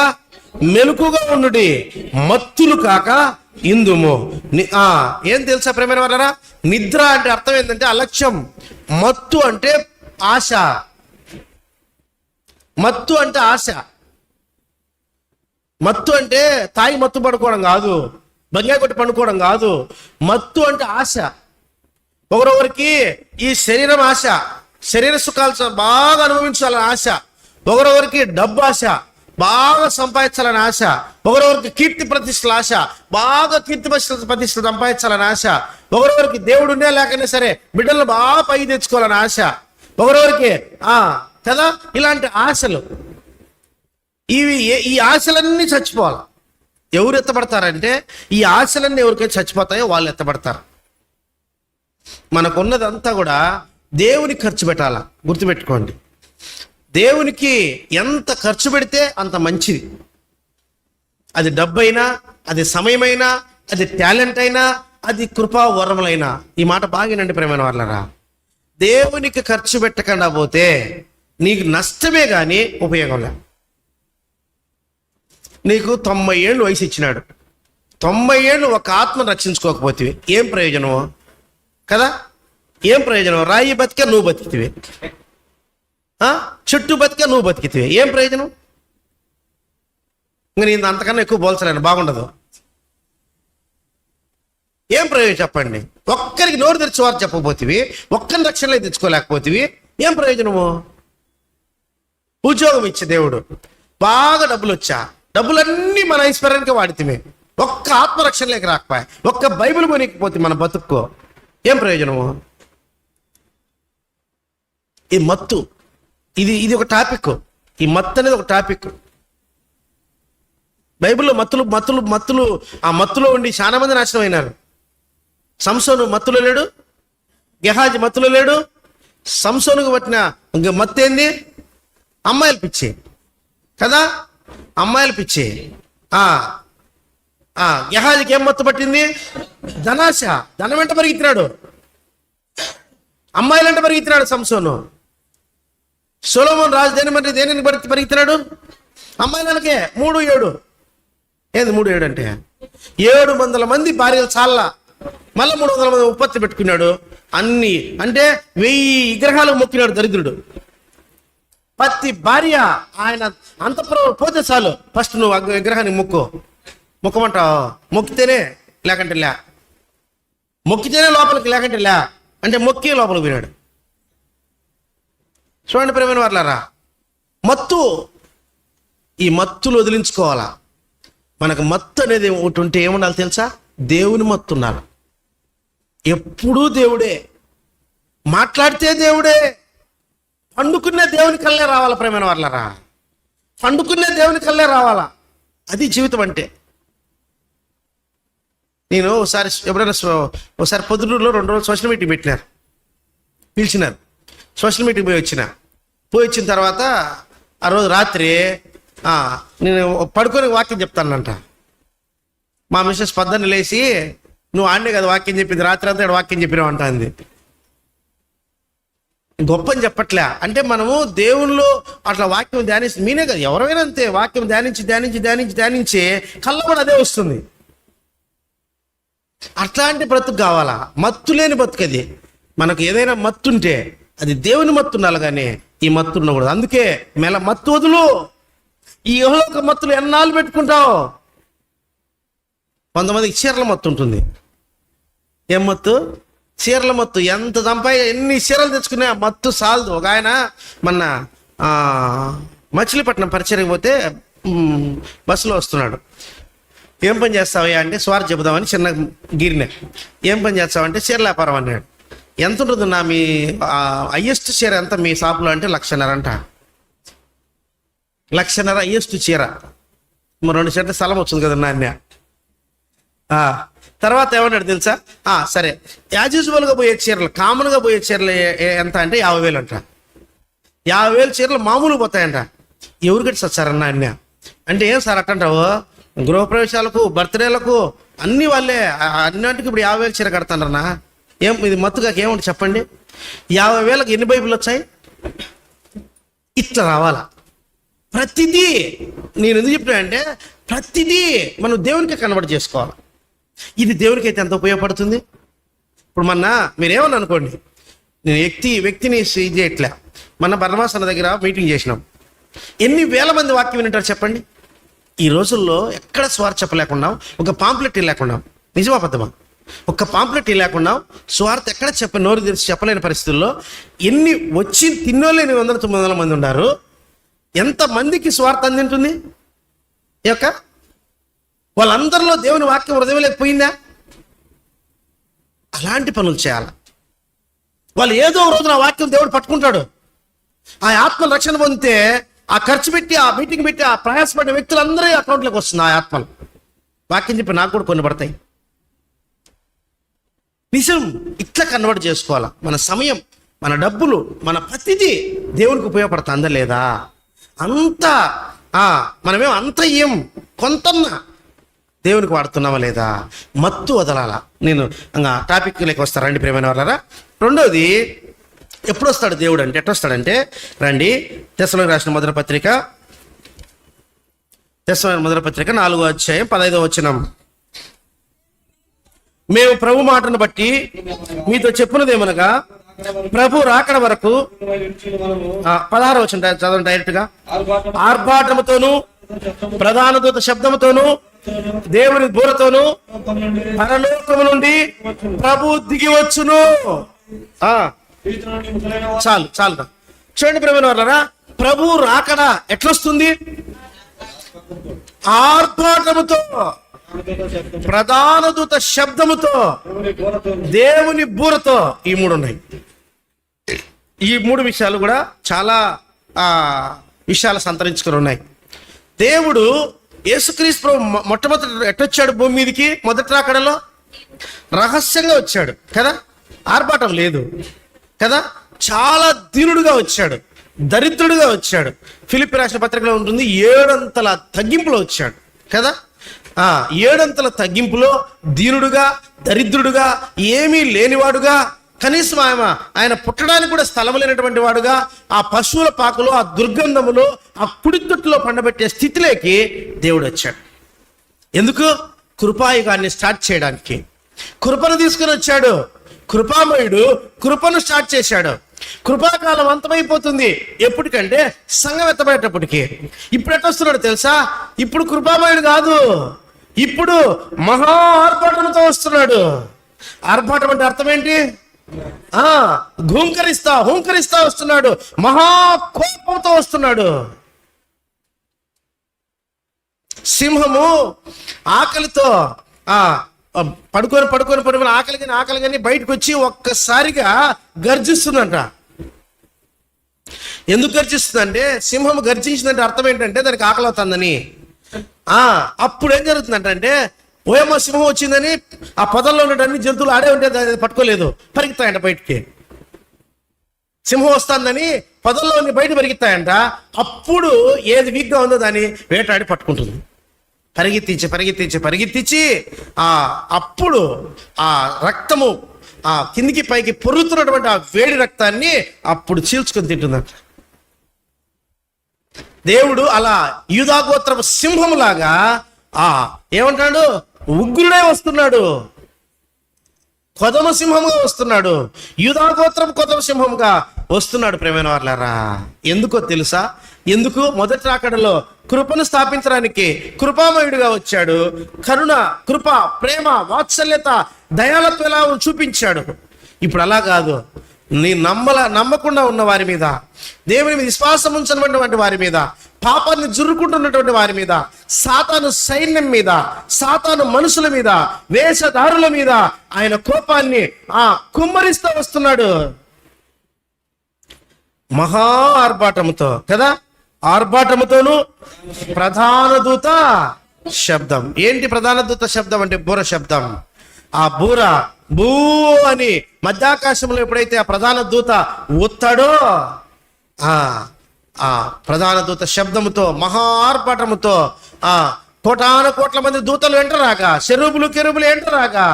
A: మెలకుగా ఉండుడి, మత్తులు కాక ఇందుము. ఏం తెలుసా ప్రేమైన వాళ్ళరా? నిద్ర అంటే అర్థం ఏంటంటే అలక్ష్యం. మత్తు అంటే ఆశ. మత్తు అంటే ఆశ. మత్తు అంటే తాగి మత్తు పడుకోవడం కాదు, బంగాయి కొట్టి పండుకోవడం కాదు. మత్తు అంటే ఆశ. ఒకరొకరికి ఈ శరీరం ఆశ, శరీర సుఖాలు బాగా అనుభవించాలని ఆశ. ఒకరొకరికి డబ్బు ఆశ, బాగా సంపాదించాలని ఆశ. ఒకరొకరికి కీర్తి ప్రతిష్టల ఆశ, బాగా కీర్తి ప్రతిష్టలు సంపాదించాలని ఆశ. ఒకరొకరికి దేవుడునే లేకనే సరే బిడ్డలను బాగా పైకి తెచ్చుకోవాలని ఆశ. ఒకరొకరికి కదా ఇలాంటి ఆశలు. ఈ ఆశలన్నీ చచ్చిపోవాలి. ఎవరు ఎత్తబడతారంటే ఈ ఆశలన్నీ ఎవరికైతే చచ్చిపోతాయో వాళ్ళు ఎత్తబడతారు. మనకున్నదంతా కూడా దేవునికి ఖర్చు పెట్టాలా. గుర్తుపెట్టుకోండి, దేవునికి ఎంత ఖర్చు పెడితే అంత మంచిది. అది డబ్బైనా, అది సమయమైనా, అది టాలెంట్ అయినా, అది కృపా వరములైనా. ఈ మాట బాగినండి ప్రేమైన వాళ్ళరా. దేవునికి ఖర్చు పెట్టకుండా పోతే నీకు నష్టమే కానీ ఉపయోగం లేదు. నీకు 90 ఏళ్ళు వయసు ఇచ్చినాడు, 90 ఏళ్ళు ఒక ఆత్మను రక్షించుకోకపోతే ఏం ప్రయోజనమో కదా? ఏం ప్రయోజనం? రాయి బతికే నువ్వు బతికితివి, చెట్టు బతికే నువ్వు బతికితివి, ఏం ప్రయోజనం? ఇంకా నేను అంతకన్నా ఎక్కువ పోల్చలేను, బాగుండదు. ఏం ప్రయోజనం చెప్పండి? ఒక్కరికి నోరు తెరిచి వారు చెప్పకపోతివి, ఒక్కరిని రక్షణలో తెచ్చుకోలేకపోతివి, ఏం ప్రయోజనము? ఉద్యోగం ఇచ్చే దేవుడు, బాగా డబ్బులు వచ్చా, డబ్బులన్నీ మన ఐశ్వర్యానికి వాడితే ఒక్క ఆత్మరక్షణలోకి రాకపోయా, ఒక్క బైబిల్ కొనికపోతే మన బతుక్కో ఏం ప్రయోజనము? ఈ మత్తు, ఇది ఒక టాపిక్. ఈ మత్తు అనేది ఒక టాపిక్. బైబిల్లో మత్తులు ఆ మత్తులో ఉండి చాలా మంది నాశనం అయినారు. సంసోను మత్తులో లేడు, గెహాజీ మత్తులో లేడు. సంసోనుకు పట్టిన మత్తు ఏంది? అమ్మాయిల పిచ్చి కదా, అమ్మాయిల పిచ్చి. గెహాజీకి ఏం మత్తు పట్టింది? ధనాశ. ధనం వెంట పరిగెత్తినాడు, అమ్మాయిలంట పరిగెత్తినాడు సంసోను. సొలొమోను రాజు దేనిని పరిగెత్తినాడు? అమ్మాయిలకే. 3-7 ఏంది 3-7 అంటే 700 మంది భార్యలు చాలా, మళ్ళీ 300 మంది ఉత్పత్తి పెట్టుకున్నాడు. అన్ని అంటే 1000 విగ్రహాలకు మొక్కినాడు దరిద్రుడు. ప్రతి భార్య ఆయన అంతఃపురం పోతే చాలు, ఫస్ట్ నువ్వు విగ్రహానికి మొక్కమంటావు. మొక్కితేనే, లేకంటే లే. మొక్కితేనే లోపలికి, లేకంటే లే అంటే మొక్కి లోపలికి పోయినాడు. చూడండి ప్రేమైన వాళ్ళారా, మత్తు, ఈ మత్తులు వదిలించుకోవాలా. మనకు మత్తు అనేది ఒకటి ఉంటే ఏముండాలి తెలుసా? దేవుని మత్తు ఉండాలి. ఎప్పుడూ దేవుడే, మాట్లాడితే దేవుడే, పండుకునే దేవుని కల్లే రావాలా ప్రేమైన వాళ్ళారా. పండుకునే దేవుని కల్లే రావాలా. అది జీవితం అంటే. నేను ఒకసారి పొద్దుటూరులో 2 రోజులు సోషల్ మీటింగ్ పిలిచినారు. సోషల్ మీటింగ్ పోయి వచ్చిన తర్వాత ఆ రోజు రాత్రి నేను పడుకొని వాక్యం చెప్తానంట. మా మిస్సెస్ పొద్దున్న లేచి, నువ్వు ఆడనే కదా వాక్యం చెప్పింది, రాత్రి అంతా వాక్యం చెప్పినావు అంటుంది. గొప్పని చెప్పట్లే. అంటే మనము దేవుళ్ళు అట్లా వాక్యం ధ్యానిస్తే మీనే కదా, ఎవరైనా అంతే. వాక్యం ధ్యానించి కళ్ళ కూడా అదే వస్తుంది. అట్లాంటి బ్రతుకు కావాలా. మత్తు లేని బతుకు అది. మనకు ఏదైనా మత్తు ఉంటే అది దేవుని మత్తు ఉండాలి, కానీ ఈ మత్తు ఉండకూడదు. అందుకే మత్తు వదులు. ఈ యుహలోక మత్తులు ఎన్నాళ్ళు పెట్టుకుంటావు? కొంతమందికి చీరల మత్తు ఉంటుంది. ఏం మత్తు? చీరల మత్తు. ఎంత ఎన్ని చీరలు తెచ్చుకునే మత్తు సాలదు. ఒక ఆయన మొన్న మచిలీపట్నం పరిచయం పోతే బస్సులో వస్తున్నాడు. ఏం పని చేస్తావయ్యా అంటే స్వార్థ చెబుదామని చిన్న గిరినే. ఏం పని చేస్తావంటే చీరల వ్యాపారం అన్నాడు. ఎంత ఉంటుంది నా మీ హయ్యెస్ట్ చీర ఎంత మీ షాపులో అంటే 1,50,000 అంట. 1,50,000 హయ్యెస్ట్ చీర. 2 చీరల స్థలం వచ్చింది కదా నాన్న. తర్వాత ఏమన్నాడు తెలుసా? సరే, యాజ్ యూజువల్గా పోయే చీరలు, కామన్గా పోయే చీరలు ఎంత అంటే 50,000 అంట. 50,000 చీరలు మామూలు పోతాయంట. ఎవరికటి సార్ అన్న అంటే ఏం సార్ అట్టంటావు? గృహప్రవేశాలకు, బర్త్డేలకు అన్ని వాళ్ళే, అన్నింటికి ఇప్పుడు 50,000 చీర కడతానన్నా. ఏం ఇది మత్తుగా ఏముంటుంది చెప్పండి? 50,000కి ఎన్ని బైబిల్ వచ్చాయి? ఇట్లా రావాలా ప్రతిదీ. నేను ఎందుకు చెప్తానంటే ప్రతిదీ మనం దేవునికి కన్వర్ట్ చేసుకోవాలి. ఇది దేవునికి అయితే ఎంత ఉపయోగపడుతుంది. ఇప్పుడు మీరేమని అనుకోండి, నేను వ్యక్తిని ఇది చేయట్లే. బర్నబాస్ అన్న దగ్గర మీటింగ్ చేసినాం. ఎన్ని వేల మంది వాక్యం వింటారు చెప్పండి? ఈ రోజుల్లో ఎక్కడ స్వార్థ చెప్పలేకుండా, ఒక పాంప్లెట్ లేకుండా, నిజమా అబద్ధమా? ఒక్క పాంప్లెట్ లేకుండా స్వార్థ ఎక్కడ నోరు తెరిచి చెప్పలేని పరిస్థితుల్లో ఎన్ని వచ్చి తిన్నోలేని 100-900 మంది ఉన్నారు. ఎంతమందికి స్వార్థ అందింటుంది? వాళ్ళందరిలో దేవుని వాక్యం హృదయం లేకపోయిందా? అలాంటి పనులు చేయాలి. వాళ్ళు ఏదో రోజున ఆ వాక్యం దేవుడు పట్టుకుంటాడు. ఆ ఆత్మల రక్షణ పొందితే ఆ ఖర్చు పెట్టి, ఆ మీటింగ్ పెట్టి, ఆ ప్రయాసపడిన వ్యక్తులందరూ అకౌంట్లోకి వస్తుంది ఆ ఆత్మలు. వాక్యం చెప్పి నాకు కూడా కొన్ని పడతాయి. నిజం ఇట్లా కన్వర్ట్ చేసుకోవాలా. మన సమయం, మన డబ్బులు, మన ప్రతిదీ దేవునికి ఉపయోగపడుతుందా లేదా? అంతా మనమేం అంత ఏం కొంతన్నా దేవునికి వాడుతున్నామా లేదా? మత్తు వదలాల. నేను ఇంకా టాపిక్ లేక వస్తా రండి ప్రేమైన వాళ్ళారా. రెండోది, ఎప్పుడు వస్తాడు దేవుడు అంటే, ఎట్లా వస్తాడంటే, రండి తెస్సలోనికీయులకు రాసిన మొదటి పత్రిక 4వ అధ్యాయం 15వ వచనం. మేము ప్రభు మాటను బట్టి మీతో చెప్పున్నదేమనగా, ప్రభు రాకడ వరకు 16వ వచనం చదవండి డైరెక్ట్ గా. ఆర్భాటముతోను ప్రధాన దూత శబ్దముతోను దేవుని బూరతోను పరలోకము నుండి ప్రభు దిగి వచ్చును. చాలు చూడండి ప్రేమైన వాళ్ళారా, ప్రభు రాకడ ఎట్లొస్తుంది? ఆర్భాటముతో, ప్రధాన దూత శబ్దముతో, దేవుని బూరతో. ఈ మూడు ఉన్నాయి. ఈ మూడు విషయాలు కూడా చాలా విషయాలు సంతరించుకుని ఉన్నాయి. దేవుడు యేసుక్రీస్తు మొట్టమొదటి ఎట్టొచ్చాడు భూమి మీదకి? మొదటి రాకడలో రహస్యంగా వచ్చాడు కదా, ఆర్భాటం లేదు కదా, చాలా దీనుడుగా వచ్చాడు, దరిద్రుడుగా వచ్చాడు. ఫిలిప్పీ రాసిన పత్రికలో ఉంటుంది 7 అంతల తగ్గింపులో వచ్చాడు కదా. 7 అంతల తగ్గింపులో దీనుడుగా, దరిద్రుడుగా, ఏమీ లేనివాడుగా, కనీసం ఆయన పుట్టడానికి కూడా స్థలం లేనటువంటి వాడుగా, ఆ పశువుల పాకలో, ఆ దుర్గంధములో, ఆ కుడితొట్టులో పండబెట్టే స్థితిలోకి దేవుడు వచ్చాడు. ఎందుకు? కృపాయుగాన్ని స్టార్ట్ చేయడానికి. కృపను తీసుకుని వచ్చాడు. కృపామయుడు కృపను స్టార్ట్ చేశాడు. కృపాకాలం అంతమైపోతుంది ఎప్పటికంటే సంఘం ఎత్తబడేటప్పటికి. ఇప్పుడు ఎట్టొస్తున్నాడు తెలుసా? ఇప్పుడు కృపామయుడు కాదు, ఇప్పుడు మహా ఆర్భాటంతో వస్తున్నాడు. ఆర్భాటం అంటే అర్థం ఏంటి? హూంకరిస్తా వస్తున్నాడు. మహా కోపంతో వస్తున్నాడు. సింహము ఆకలితో పడుకొని ఆకలి కానీ బయటకు వచ్చి ఒక్కసారిగా గర్జిస్తుందంట. ఎందుకు గర్జిస్తుందంటే, సింహం గర్జించిందంటే అర్థం ఏంటంటే దానికి ఆకలి అవుతుందని. అప్పుడు ఏం జరుగుతుందంటే, ఓయమ్మ సింహం వచ్చిందని ఆ పొదల్లో ఉన్న అన్ని జంతువులు ఆడే ఉంటే పట్టుకోలేదు, పరిగెత్తాయంట బయటికి. సింహం వస్తుందని పొదల్లో బయట పరిగెత్తాయంట. అప్పుడు ఏది వీక్గా ఉందో దాన్ని వేటాడి పట్టుకుంటుంది. పరిగెత్తించి అప్పుడు ఆ రక్తము కిందికి పైకి పొరుగుతున్నటువంటి ఆ వేడి రక్తాన్ని అప్పుడు చీల్చుకొని తింటుందంట. దేవుడు అలా యూదా గోత్రపు సింహములాగా ఏమంటాడు? ఉగ్రుడే వస్తున్నాడు, కొదమ సింహంగా వస్తున్నాడు, యూదా గోత్రపు కొదమ సింహంగా వస్తున్నాడు. ప్రేమైన వాళ్ళారా, ఎందుకో తెలుసా? ఎందుకు? మొదటి రాకడలో కృపను స్థాపించడానికి కృపామయుడిగా వచ్చాడు. కరుణ, కృప, ప్రేమ, వాత్సల్యత, దయాలత్వం ఎలా చూపించాడు. ఇప్పుడు అలా కాదు. నీ నమ్మకుండా ఉన్న వారి మీద, దేవుని మీద విశ్వాసం ఉంచినటువంటి వారి మీద, పాపాన్ని జురుకుంటున్నటువంటి వారి మీద, సాతాను సైన్యం మీద, సాతాను మనుషుల మీద, వేషధారుల మీద ఆయన కోపాన్ని కుమ్మరిస్తూ వస్తున్నాడు. మహా ఆర్భాటముతో కదా, ఆర్భాటముతోను ప్రధాన దూత శబ్దం. ఏంటి ప్రధాన దూత శబ్దం అంటే? బూర శబ్దం. ఆ బూర బూ అని మధ్యాకాశంలో ఎప్పుడైతే ఆ ప్రధాన దూత ఒత్తాడో, ఆ ప్రధాన దూత శబ్దముతో, మహా ఆర్భాటముతో కోటాన కోట్ల మంది దూతలు వెంటరాగా, కెరూబులు వెంటరాగా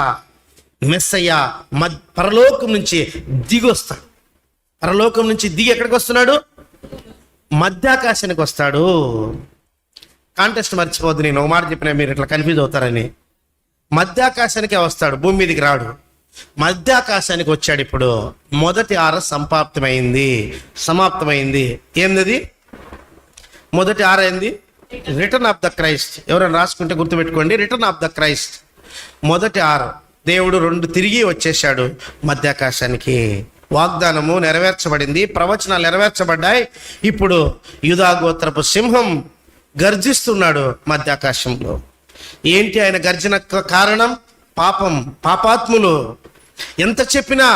A: మెస్సయ్య పరలోకం నుంచి దిగి వస్తాడు. పరలోకం నుంచి దిగి ఎక్కడికి వస్తున్నాడు? మధ్యాకాశానికి వస్తాడు. కాంటెస్ట్ మర్చిపోద్దు, నేను ఒక మాట చెప్పినా మీరు ఇట్లా కన్ఫ్యూజ్ అవుతారని. మధ్యాకాశానికే వస్తాడు, భూమి మీదకి రాడు. మధ్యాకాశానికి వచ్చాడు. ఇప్పుడు మొదటి సమాప్తమైంది. ఏంది? మొదటి అయింది రిటర్న్ ఆఫ్ ద క్రైస్ట్. ఎవరైనా రాసుకుంటే గుర్తుపెట్టుకోండి, రిటర్న్ ఆఫ్ ద క్రైస్ట్. మొదటి దేవుడు 2 తిరిగి వచ్చేసాడు మధ్యాకాశానికి. వాగ్దానము నెరవేర్చబడింది, ప్రవచనాలు నెరవేర్చబడ్డాయి. ఇప్పుడు యూదా గోత్రపు సింహం గర్జిస్తున్నాడు మధ్యాకాశంలో. ఏంటి ఆయన గర్జన కారణం? పాపాత్ములు, ఎంత చెప్పినా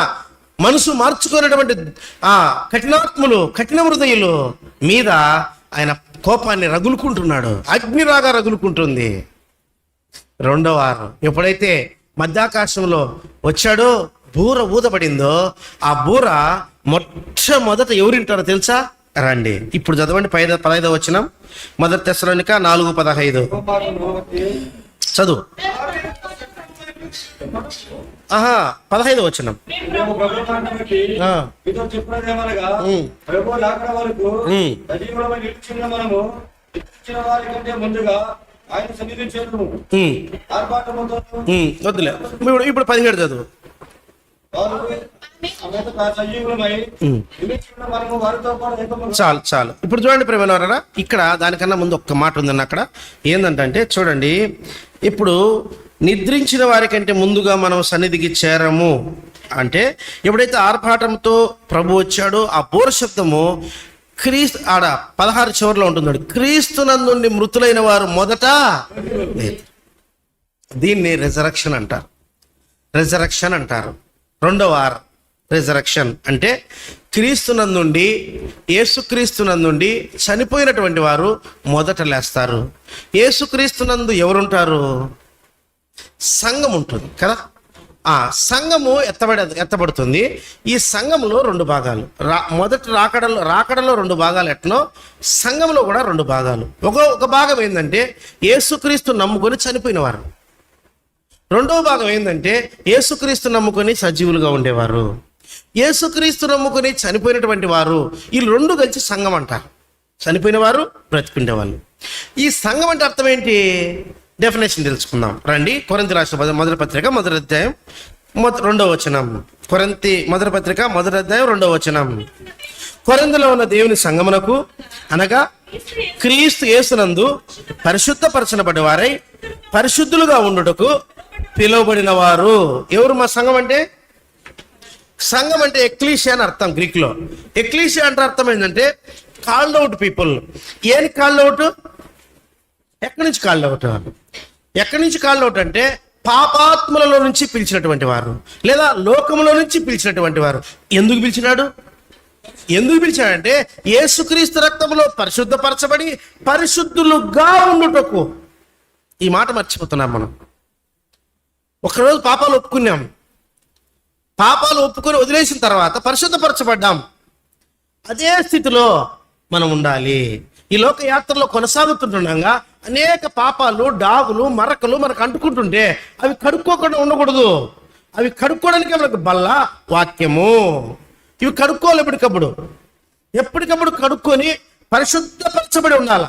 A: మనసు మార్చుకున్నటువంటి కఠినాత్ములు, కఠిన హృదయులు మీద ఆయన కోపాన్ని రగులుకుంటున్నాడు. అగ్నిరాగా రగులుకుంటుంది. 2వ ఎప్పుడైతే మధ్యాకాశంలో వచ్చాడో బూర ఊదబడిందో, ఆ బూర మొట్టమొదట ఎవరింటారో తెలుసా? రండి. ఇప్పుడు చదవండి 15వ వచనం, 1 తెస్సలోనిక 4:15 చదువు. 15వ వచనం. వద్దులే, ఇప్పుడు 17 చదువు. చాలు చాలు. ఇప్పుడు చూడండి ప్రేమనవరా, ఇక్కడ దానికన్నా ముందు ఒక్క మాట ఉందన్న. అక్కడ ఏంటంటే చూడండి, ఇప్పుడు నిద్రించిన వారికంటే ముందుగా మనం సన్నిధికి చేరము అంటే, ఎప్పుడైతే ఆర్భాటంతో ప్రభు వచ్చాడో ఆ బోర శబ్దము క్రీస్తు ఆడ 16 చివరిలో ఉంటున్నాడు. క్రీస్తునందుండి మృతులైన వారు మొదట. దీన్ని రెజరక్షన్ అంటారు. రెజరక్షన్ అంటారు. రెండవ రెజరక్షన్ అంటే క్రీస్తునందుండి, యేసుక్రీస్తునందుండి చనిపోయినటువంటి వారు మొదట లేస్తారు. యేసుక్రీస్తునందు ఎవరుంటారు? సంఘం ఉంటుంది కదా. ఆ సంఘము ఎత్తబడుతుంది. ఈ సంఘంలో 2 భాగాలు. మొదటి రాకడలో 2 భాగాలు ఎట్నో సంఘంలో కూడా 2 భాగాలు. ఒక భాగం ఏంటంటే యేసుక్రీస్తు నమ్ముకొని చనిపోయినవారు. రెండవ భాగం ఏంటంటే యేసుక్రీస్తు నమ్ముకొని సజీవులుగా ఉండేవారు. యేసుక్రీస్తు నమ్ముకొని చనిపోయినటువంటి వారు, ఈ 2 కలిసి సంఘం అంటారు. చనిపోయిన వారు, బ్రతికుండే వాళ్ళు. ఈ సంఘం అంటే అర్థం ఏంటి? డెఫినేషన్ తెలుసుకుందాం రండి. కొరింథీ రాసిన మొదటి పత్రిక 1వ అధ్యాయం 2వ వచనం. కొరింథీ మొదటి పత్రిక 1వ అధ్యాయం 2వ వచనం. కొరింథీలో ఉన్న దేవుని సంఘమునకు అనగా క్రీస్తు యేసునందు పరిశుద్ధపరచబడి వారై పరిశుద్ధులుగా ఉండుటకు పిలువబడిన వారు. ఎవరు మా సంఘం అంటే? సంఘం అంటే ఎక్లీషియా అని అర్థం గ్రీక్లో. ఎక్లీషియా అంటే అర్థం ఏంటంటే కాల్డ్ అవుట్ పీపుల్. ఏం కాల్డ్ అవుట్? ఎక్కడి నుంచి కాల్డ్ అవుట్? ఎక్కడి నుంచి కాల్డ్ అవుట్ అంటే పాపాత్ములలో నుంచి పిలిచినటువంటి వారు, లేదా లోకములో నుంచి పిలిచినటువంటి వారు. ఎందుకు పిలిచినాడు? ఎందుకు పిలిచాడంటే యేసుక్రీస్తు రక్తంలో పరిశుద్ధపరచబడి పరిశుద్ధులుగా ఉండుటకు. ఈ మాట మర్చిపోతున్నాం మనం. ఒకరోజు పాపాలు ఒప్పుకున్నాం, పాపాలు ఒప్పుకొని వదిలేసిన తర్వాత పరిశుద్ధపరచబడ్డాం. అదే స్థితిలో మనం ఉండాలి. ఈ లోక యాత్రలో కొనసాగుతుండగా అనేక పాపాలు, డాగులు, మరకలు మనకు అంటుకుంటుంటే అవి కడుక్కోకుండా ఉండకూడదు. అవి కడుక్కోవడానికి మనకు బల్ల వాక్యము. ఇవి కడుక్కోవాలి ఎప్పటికప్పుడు కడుక్కొని పరిశుద్ధపరచబడి ఉండాలి.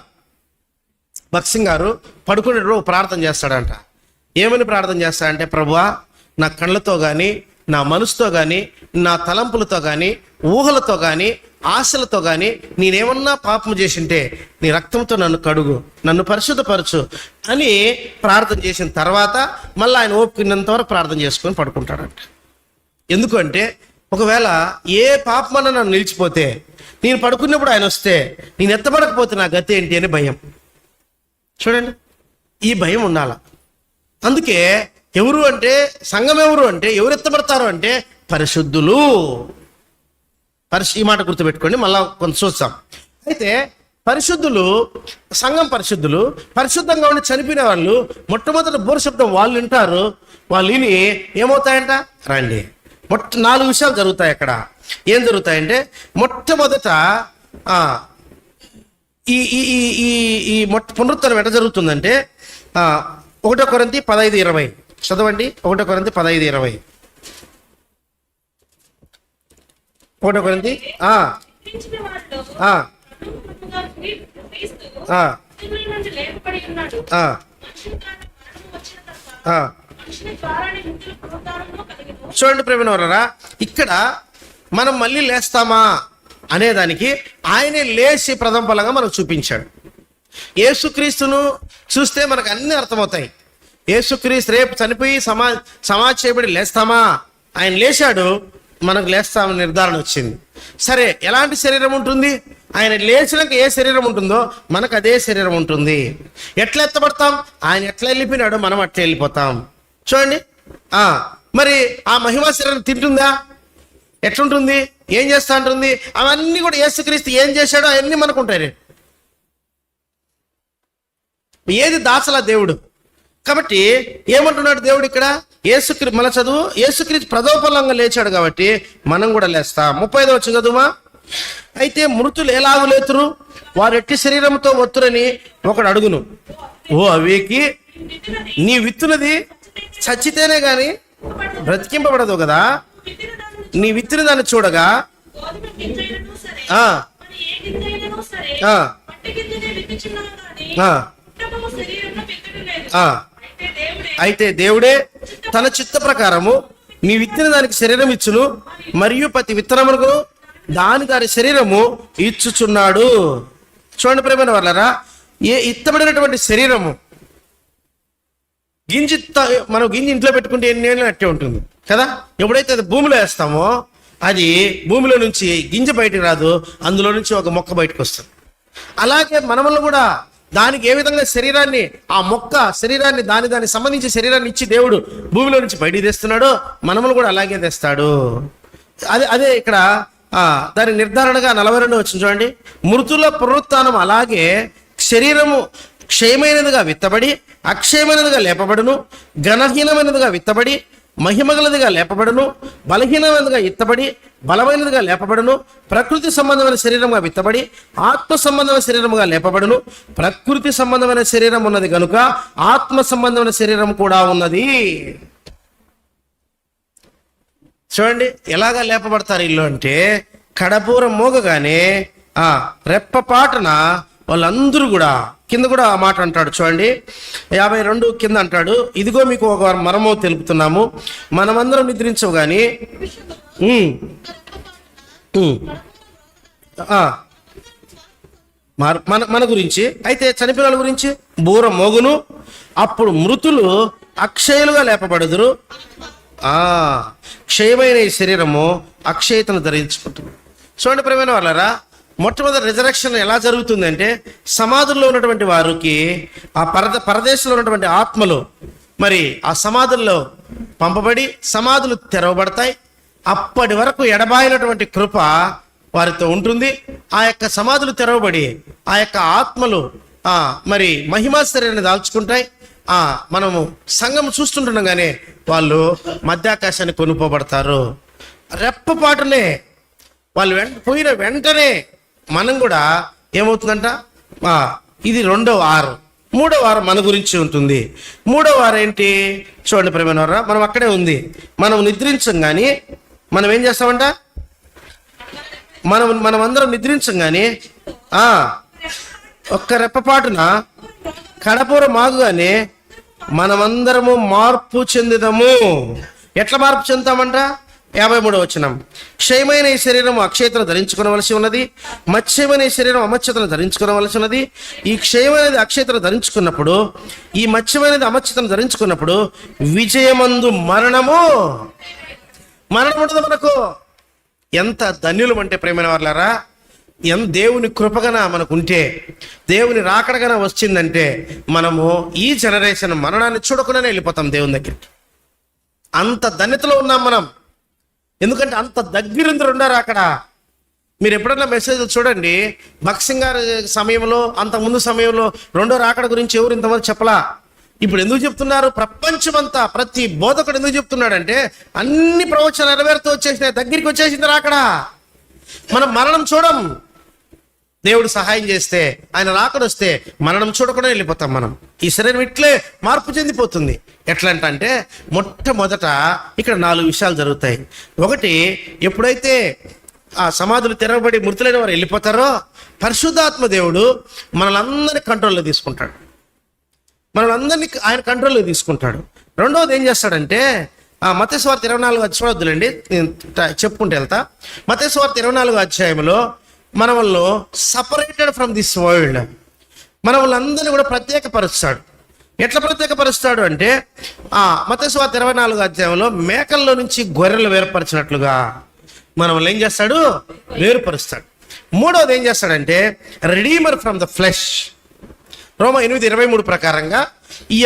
A: భక్సింగ్ గారు పడుకునే రోజు ప్రార్థన చేస్తాడంట. ఏమని ప్రార్థన చేస్తాడంటే, ప్రభువా నా కళ్ళతో కానీ, నా మనసుతో కానీ, నా తలంపులతో కానీ, ఊహలతో కానీ, ఆశలతో కానీ నేనేమన్నా పాపం చేసింటే నీ రక్తంతో నన్ను కడుగు, నన్ను పరిశుద్ధపరచు అని ప్రార్థన చేసిన తర్వాత మళ్ళీ ఆయన ఓపుకున్నంత వరకు ప్రార్థన చేసుకొని పడుకుంటాడంట. ఎందుకంటే ఒకవేళ ఏ పాపమన్నా నన్ను నిలిచిపోతే, నేను పడుకున్నప్పుడు ఆయన వస్తే నేను ఎత్తబడకపోతే నా గతి ఏంటి అని భయం. చూడండి, ఈ భయం ఉండాల. అందుకే ఎవరు అంటే సంఘం ఎవరు అంటే ఎవరు ఎత్తబడతారు అంటే పరిశుద్ధులు. ఈ మాట గుర్తుపెట్టుకోండి, మళ్ళా కొంత చూస్తాం. అయితే పరిశుద్ధులు, సంఘం పరిశుద్ధులు, పరిశుద్ధంగా ఉండి చనిపోయిన వాళ్ళు మొట్టమొదటి బోర శబ్దం వాళ్ళు వింటారు. వాళ్ళు విని ఏమవుతాయంట? రండి. 4 విషయాలు జరుగుతాయి అక్కడ. ఏం జరుగుతాయంటే మొట్టమొదట ఈ పునరుత్థానం ఎట్లా జరుగుతుందంటే 1 కొరింథీ 15:20 చదవండి. 1 కొరింథీ 15:20. 1 కొరింథీ చూడండి ప్రేమనవరా, ఇక్కడ మనం మళ్ళీ లేస్తామా అనేదానికి ఆయనే లేచి ప్రథమ ఫలంగా మనకు చూపించాడు. యేసుక్రీస్తును చూస్తే మనకు అన్నీ అర్థమవుతాయి. యేసుక్రీస్తు రేపు చనిపోయి సమాధి చేయబడి లేస్తామా? ఆయన లేచాడు, మనకు లేస్తామని నిర్ధారణ వచ్చింది. సరే, ఎలాంటి శరీరం ఉంటుంది? ఆయన లేచినాక ఏ శరీరం ఉంటుందో మనకు అదే శరీరం ఉంటుంది. ఎట్లా ఎత్తబడతాం? ఆయన ఎట్లా వెళ్ళిపోయినాడో మనం అట్లా వెళ్ళిపోతాం. చూడండి, మరి ఆ మహిమా శరీరం తింటుందా? ఎట్లుంటుంది? ఏం చేస్తా ఉంటుంది? అవన్నీ కూడా యేసుక్రీస్తు ఏం చేశాడో అవన్నీ మనకు ఉంటాయి. ఏది దాచలా దేవుడు, కాబట్టి ఏమంటున్నాడు దేవుడు ఇక్కడ? యేసుక్రీస్తు, మన చదువు, యేసుక్రీస్తు ప్రథమఫలంగా లేచాడు కాబట్టి మనం కూడా లేస్తాం. 35వ వచనం చదువుమా. అయితే మృతులు ఎలాగు లేతురు, వారు ఎట్టి శరీరంతో వత్తురని ఒకడు అడుగును. ఓ అవేకి, నీ విత్తునది చచ్చితేనే గాని బ్రతికింపబడదు కదా. నీ విత్తిన దాన్ని చూడగా అయితే దేవుడే తన చిత్త ప్రకారము నీ విత్తిన దానికి శరీరం ఇచ్చును, మరియు ప్రతి విత్తనమునకు దాని శరీరము ఇచ్చుచున్నాడు. చూడండి ప్రేమైన వాళ్ళరా, ఇత్తబడినటువంటి శరీరము మనం గింజ ఇంట్లో పెట్టుకుంటే ఎన్ని ఏళ్ళు అట్టే ఉంటుంది కదా. ఎప్పుడైతే అది భూమిలో వేస్తామో అది భూమిలో నుంచి గింజ బయటకు రాదు, అందులో నుంచి ఒక మొక్క బయటకు వస్తుంది. అలాగే మనములు కూడా దానికి ఏ విధంగా శరీరాన్ని, ఆ మొక్క శరీరాన్ని దానికి సంబంధించి శరీరాన్ని ఇచ్చి దేవుడు భూమిలో నుంచి బయటికి తెస్తున్నాడో మనములు కూడా అలాగే తెస్తాడు. అదే ఇక్కడ దాని నిర్ధారణగా 42 వచ్చింది చూడండి. మృతుల పునరుత్థానం అలాగే శరీరము క్షయమైనదిగా విత్తబడి అక్షయమైనదిగా లేపబడును, ఘనహీనమైనదిగా విత్తబడి మహిమగలదిగా లేపబడును, బలహీనమైనదిగా విత్తబడి బలమైనదిగా లేపబడును. ప్రకృతి సంబంధమైన శరీరముగా విత్తబడి ఆత్మ సంబంధమైన శరీరముగా లేపబడును. ప్రకృతి సంబంధమైన శరీరం ఉన్నది కనుక ఆత్మ సంబంధమైన శరీరం కూడా ఉన్నది. చూడండి ఎలాగా లేపబడతారు ఇల్లు అంటే, కడపూరం మోగగానే రెప్పపాటున వాళ్ళందరూ కూడా కింద కూడా ఆ మాట అంటాడు చూడండి. 52 కింద అంటాడు, ఇదిగో మీకు ఒక మరమో తెలుపుతున్నాము, మనమందరం నిద్రించవు గాని మన గురించి అయితే చనిపోయిన వాళ్ళ గురించి బూర మోగును, అప్పుడు మృతులు అక్షయులుగా లేపబడుదురు. క్షయమైన ఈ శరీరము అక్షయతను ధరించుకుంటుంది. చూడండి ప్రియమైన వాళ్ళరా, మొట్టమొదటి రిజరక్షన్ ఎలా జరుగుతుందంటే, సమాధుల్లో ఉన్నటువంటి వారికి ఆ పరదేశంలో ఉన్నటువంటి ఆత్మలు మరి ఆ సమాధుల్లో పంపబడి సమాధులు తెరవబడతాయి. అప్పటి వరకు ఎడబాయినటువంటి కృప వారితో ఉంటుంది. ఆ యొక్క సమాధులు తెరవబడి ఆ యొక్క ఆత్మలు మరి మహిమా శరీరాన్ని దాల్చుకుంటాయి. మనము సంఘం చూస్తుండగానే వాళ్ళు మధ్యాకాశాన్ని కొనుక్కోబడతారు. రెప్పపాటునే వాళ్ళు పోయిన వెంటనే మనం కూడా ఏమవుతుందంట, ఇది 2వ వారం. 3వ వారం మన గురించి ఉంటుంది. 3వ వారం ఏంటి చూడండి ప్రేమైన వారా, మనం అక్కడే ఉంది. మనం నిద్రించం కానీ మనం ఏం చేస్తామంట, మనం అందరం నిద్రించం కానీ ఒక్క రెప్పపాటున కడపూర మాగుగానే మనమందరము మార్పు చెందుదాము. ఎట్లా మార్పు చెందుతామంట? 53వ వచనం. క్షయమైన ఈ శరీరం అక్షయతను ధరించుకోవలసి ఉన్నది, మత్స్యమైన ఈ శరీరం అమత్స్యతను ధరించుకోవలసి ఉన్నది. ఈ క్షయమైనది అక్షయతను ధరించుకున్నప్పుడు, ఈ మత్స్యమైనది అమత్స్యతను ధరించుకున్నప్పుడు విజయమందు మరణము ఉంటుంది మనకు. ఎంత ధన్యులం అంటే ప్రేమైన వాళ్ళారా, దేవుని కృపగన మనకుంటే, దేవుని రాకడగన వచ్చిందంటే మనము ఈ జనరేషన్ మరణాన్ని చూడకుండానే వెళ్ళిపోతాం దేవుని దగ్గరికి. అంత ధన్యతలో ఉన్నాం మనం. ఎందుకంటే అంత దగ్గరుందరు ఉన్నారు అక్కడ. మీరు ఎప్పుడన్నా మెసేజ్ చూడండి, భక్సింగ్ గారి సమయంలో, అంత ముందు సమయంలో 2వ రాకడ గురించి ఎవరు ఇంతమంది చెప్పలా. ఇప్పుడు ఎందుకు చెప్తున్నారు? ప్రపంచమంతా ప్రతి బోధకుడు ఎందుకు చెప్తున్నాడంటే, అన్ని ప్రవచనాలు నెరవేరుతూ వచ్చేసినాయి, దగ్గరికి వచ్చేసింది రాకడ. మనం మరణం చూడం. దేవుడు సహాయం చేస్తే, ఆయన రాకడొస్తే మరణం చూడకుండా వెళ్ళిపోతాం మనం. ఈ శరీరం ఇట్లే మార్పు చెందిపోతుంది. ఎట్లా అంటే మొట్టమొదట ఇక్కడ 4 విషయాలు జరుగుతాయి. ఒకటి, ఎప్పుడైతే ఆ సమాధులు తెరవబడి మృతులైన వారు వెళ్ళిపోతారో పరిశుద్ధాత్మ దేవుడు మనలందరినీ కంట్రోల్లో తీసుకుంటాడు. మనలందరినీ ఆయన కంట్రోల్లో తీసుకుంటాడు. రెండవది ఏం చేస్తాడంటే, మత్తయి సువార్త 24 చూడొద్దులండి, చెప్పుకుంటూ వెళ్తా. మత్తయి సువార్త 24 అధ్యాయంలో మనల్ని సపరేటెడ్ ఫ్రమ్ దిస్ వరల్డ్, మన వాళ్ళందరినీ కూడా ప్రత్యేకపరుస్తాడు. ఎట్లా ప్రత్యేకపరుస్తాడు అంటే, మత్తయి సువార్త 24 అధ్యాయంలో మేకల్లో నుంచి గొర్రెలు వేరుపరిచినట్లుగా మనల్ని ఏం చేస్తాడు? వేరుపరుస్తాడు. మూడవది ఏం చేస్తాడంటే, రెడీమర్ ఫ్రమ్ ద ఫ్లెష్. రోమా 8:23 ప్రకారంగా ఈ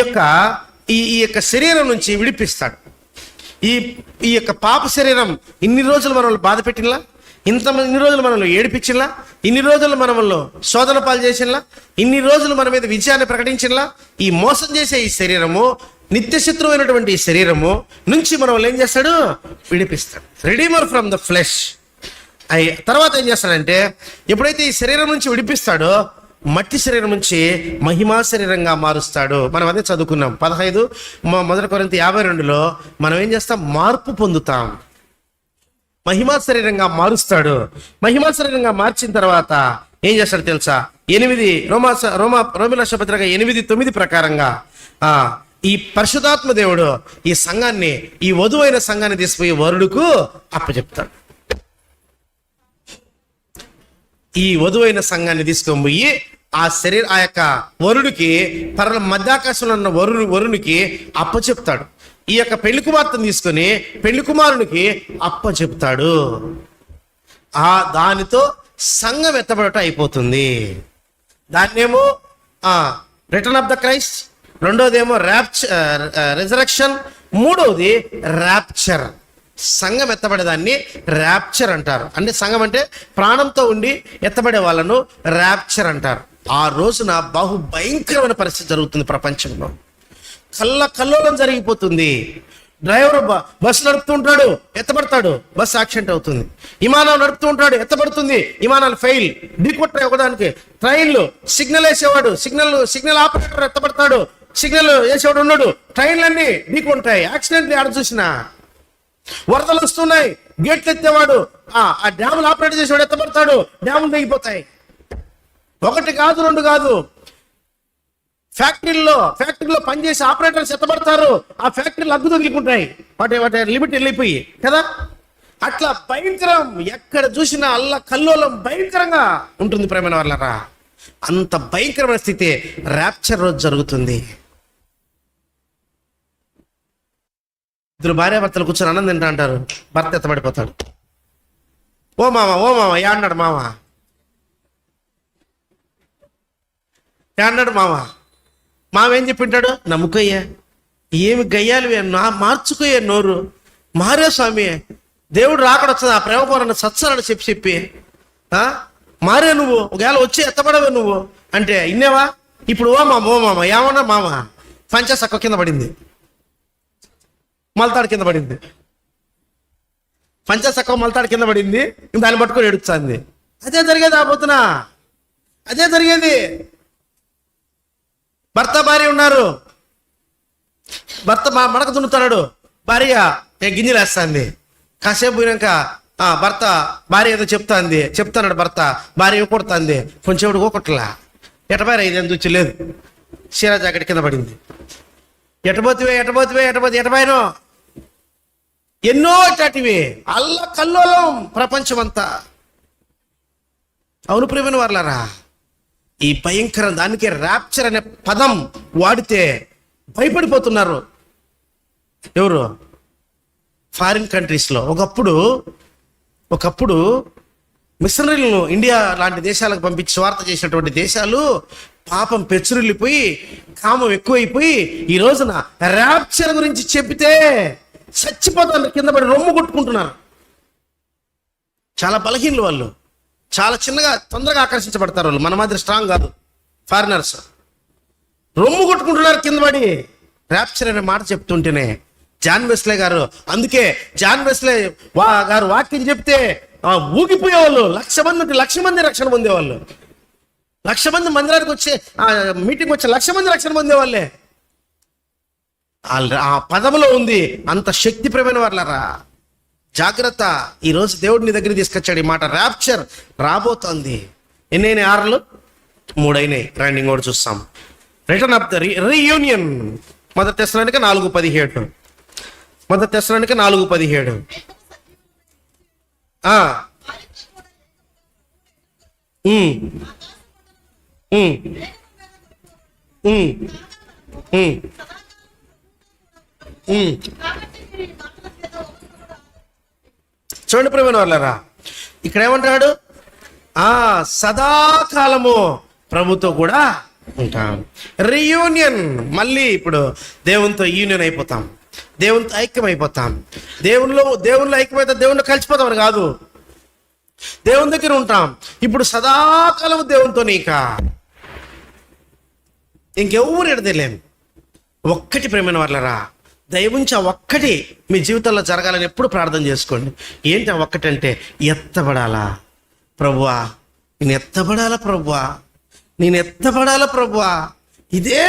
A: యొక్క శరీరం నుంచి విడిపిస్తాడు. ఈ యొక్క పాప శరీరం ఇన్ని రోజులు మనల్ని బాధ పెట్టినలా, ఇన్ని రోజులు మనల్ని ఏడిపించినలా, ఇన్ని రోజులు మనములో శోధన పాలు చేసినలా, ఇన్ని రోజులు మన మీద విజయాన్ని ప్రకటించినలా, ఈ మోసం చేసే ఈ శరీరము, నిత్య శత్రువైనటువంటి ఈ శరీరము నుంచి మనం ఏం చేస్తాడు? విడిపిస్తాడు. Redeemer from the flesh. తర్వాత ఏం చేస్తాడంటే, ఎప్పుడైతే ఈ శరీరం నుంచి విడిపిస్తాడో మట్టి శరీరం నుంచి మహిమా శరీరంగా మారుస్తాడు. మనం అదే చదువుకున్నాం 15 1 కొరింథీ 52లో. మనం ఏం చేస్తాం? మార్పు పొందుతాం. మహిమా శరీరంగా మారుస్తాడు. మహిమా శరీరంగా మార్చిన తర్వాత ఏం చేస్తాడు తెలుసా? 8 రోమీయుల పత్రిక 8:9 ప్రకారంగా ఈ పరిశుద్ధాత్మ దేవుడు ఈ సంఘాన్ని, ఈ వధువైన సంఘాన్ని తీసుకుపోయి వరుడుకు అప్పచెప్తాడు. ఈ వధువైన సంఘాన్ని తీసుకొని పోయి ఆ యొక్క వరుడికి, మధ్యాకాశంలో ఉన్న వరునికి అప్పచెప్తాడు. ఈ యొక్క పెళ్లి కుమార్తెను తీసుకొని పెళ్లి కుమారునికి అప్పచెప్తాడు. దానితో సంఘం ఎత్తబడట అయిపోతుంది. దాన్నేమో రిటర్న్ ఆఫ్ ద క్రైస్ట్, రెండోదేమో రిజరక్షన్, మూడవది ర్యాప్చర్. సంఘం ఎత్తబడేదాన్ని ర్యాప్చర్ అంటారు. అంటే సంఘం అంటే ప్రాణంతో ఉండి ఎత్తబడే వాళ్ళను ర్యాప్చర్ అంటారు. ఆ రోజున బహు భయంకరమైన పరిస్థితి జరుగుతుంది ప్రపంచంలో. కల్లోలం జరిగిపోతుంది. డ్రైవర్ బస్సు నడుపుతూ ఉంటాడు, ఎత్తబడతాడు, బస్సు యాక్సిడెంట్ అవుతుంది. విమానం నడుపుతూ ఉంటాడు, ఎత్తబడుతుంది, విమానాలు ఫెయిల్, ఢీకొట్టాయి ఒకదానికి. ట్రైన్లు సిగ్నల్ వేసేవాడు, సిగ్నల్ ఆపరేటర్ ఎత్తబడతాడు, సిగ్నల్ వేసేవాడు ఉన్నాడు, ట్రైన్లన్నీ ఢీకొంటాయి, యాక్సిడెంట్లు ఆడ చూసినా. వరదలు వస్తున్నాయి, గేట్లు ఎత్తేవాడు, ఆ డ్యాములు ఆపరేట్ చేసేవాడు ఎత్తబడతాడు, డ్యాములు తెగిపోతాయి. 1 కాదు 2 కాదు. ఫ్యాక్టరీలో పనిచేసే ఆపరేటర్స్ ఎత్తబడతారు, ఆ ఫ్యాక్టరీలు అగ్గు తగిలికుంటాయి, వాటి లిమిట్ వెళ్ళిపోయి కదా. అట్లా భయంకరం, ఎక్కడ చూసినా కల్లోలం భయంకరంగా ఉంటుంది ప్రేమైన వాళ్ళరా. అంత భయంకరమైన స్థితి ర్యాప్చర్ రోజు జరుగుతుంది. 2 భార్యాభర్తలు కూర్చొని అన్నం తింటా అంటారు, భర్త ఎత్తబడిపోతాడు. ఓ మామ ఏ అన్నాడు మామ, మావేం చెప్పింటాడు? నమ్ముకోయ్యా, ఏమి గయ్యాలి, మార్చుకోయ్యా నోరు, మారే స్వామి, దేవుడు రాకడ వస్తుంది, ఆ ప్రేమ పోరన్న సత్సరని చెప్పి మారే నువ్వు, ఒకవేళ వచ్చి ఎత్తబడవే నువ్వు అంటే ఇన్నేవా? ఇప్పుడు ఓ మామ ఏమన్నా మామ, పంచసక్క కింద పడింది, మల్తాడు కింద పడింది, పంచసక్క మల్తాడు కింద పడింది, దాన్ని పట్టుకొని ఎడుస్తుంది. అదే జరిగేది ఆపోతున్నా, అదే జరిగేది. భర్త భార్య ఉన్నారు, భర్త మడక దున్నుతున్నాడు, భార్య గింజలు వేస్తుంది. కాసేపు పోయినాక భర్త భార్య ఏదో చెప్తాడు, భర్త భార్య కొడుతుంది, కొంచెం ఊకొట్టలా, ఎటబారి ఇదేం చూచలేదు, చీర జాకెట్ కింద పడింది. ఎటబాయినో ఎన్నో ఇట్లాంటివి కల్లోలం ప్రపంచం అంతా. అవును ప్రియమైన వాళ్ళారా, ఈ భయంకరం దానికి ర్యాప్చర్ అనే పదం వాడితే భయపడిపోతున్నారు. ఎవరు? ఫారిన్ కంట్రీస్లో. ఒకప్పుడు మిషనరీలను ఇండియా లాంటి దేశాలకు పంపించి స్వార్థ చేసినటువంటి దేశాలు పాపం పెచ్చురిల్లిపోయి, కామం ఎక్కువైపోయి, ఈ రోజున ర్యాప్చర్ గురించి చెబితే చచ్చిపోతారు, కింద పడి రొమ్ము కొట్టుకుంటున్నారు. చాలా బలహీనలు వాళ్ళు, చాలా చిన్నగా తొందరగా ఆకర్షించబడతారు వాళ్ళు. మన మాదిరి స్ట్రాంగ్ కాదు ఫారినర్స్. రొమ్ము కొట్టుకుంటున్నారు కింద పడి ర్యాప్చర్ అనే మాట చెప్తుంటేనే. జాన్ వెస్లే గారు, అందుకే జాన్ వెస్లే గారు వాక్యం చెప్తే ఊగిపోయేవాళ్ళు. 1,00,000 మంది రక్షణ పొందేవాళ్ళు. 1,00,000 మంది మందిరానికి వచ్చే మీటింగ్ వచ్చే 1,00,000 మంది రక్షణ పొందేవాళ్ళే. ఆ పదములో ఉంది అంత శక్తిప్రమైన వాళ్ళరా. జాగ్రత్త, ఈరోజు దేవుడు నీ దగ్గర తీసుకొచ్చాడు ఈ మాట. ర్యాప్చర్ రాబోతోంది. ఎన్నైనా 6 3 అయినాయి. రండి కూడా చూస్తాం. Return of the reunion. 1 తెస్సలోనిక 4:17. 1 తెస్సలోనిక 4:17. చూడండి ప్రియమైన వాళ్ళారా, ఇక్కడ ఏమంటాడు? సదాకాలము ప్రభుతో కూడా ఉంటాం. రీయూనియన్. మళ్ళీ ఇప్పుడు దేవునితో యూనియన్ అయిపోతాం, దేవునితో ఐక్యం అయిపోతాం. దేవునిలో ఐక్యమైతే దేవునిలో కలిసిపోతామని కాదు. దేవుని దగ్గర ఉంటాం. ఇప్పుడు సదాకాలం దేవునితో ఇక ఇంకెవ్వరు ఎడదలేము. ఒక్కటి ప్రేమైన వాళ్ళరా, దయవుంచి ఆ ఒక్కటి మీ జీవితంలో జరగాలని ఎప్పుడు ప్రార్థన చేసుకోండి. ఏంటి ఆ ఒక్కటంటే, ఎత్తబడాలా ప్రభువా, నేను ఎత్తబడాలా ప్రభువా, నేను ఎత్తబడాలా ప్రభువా. ఇదే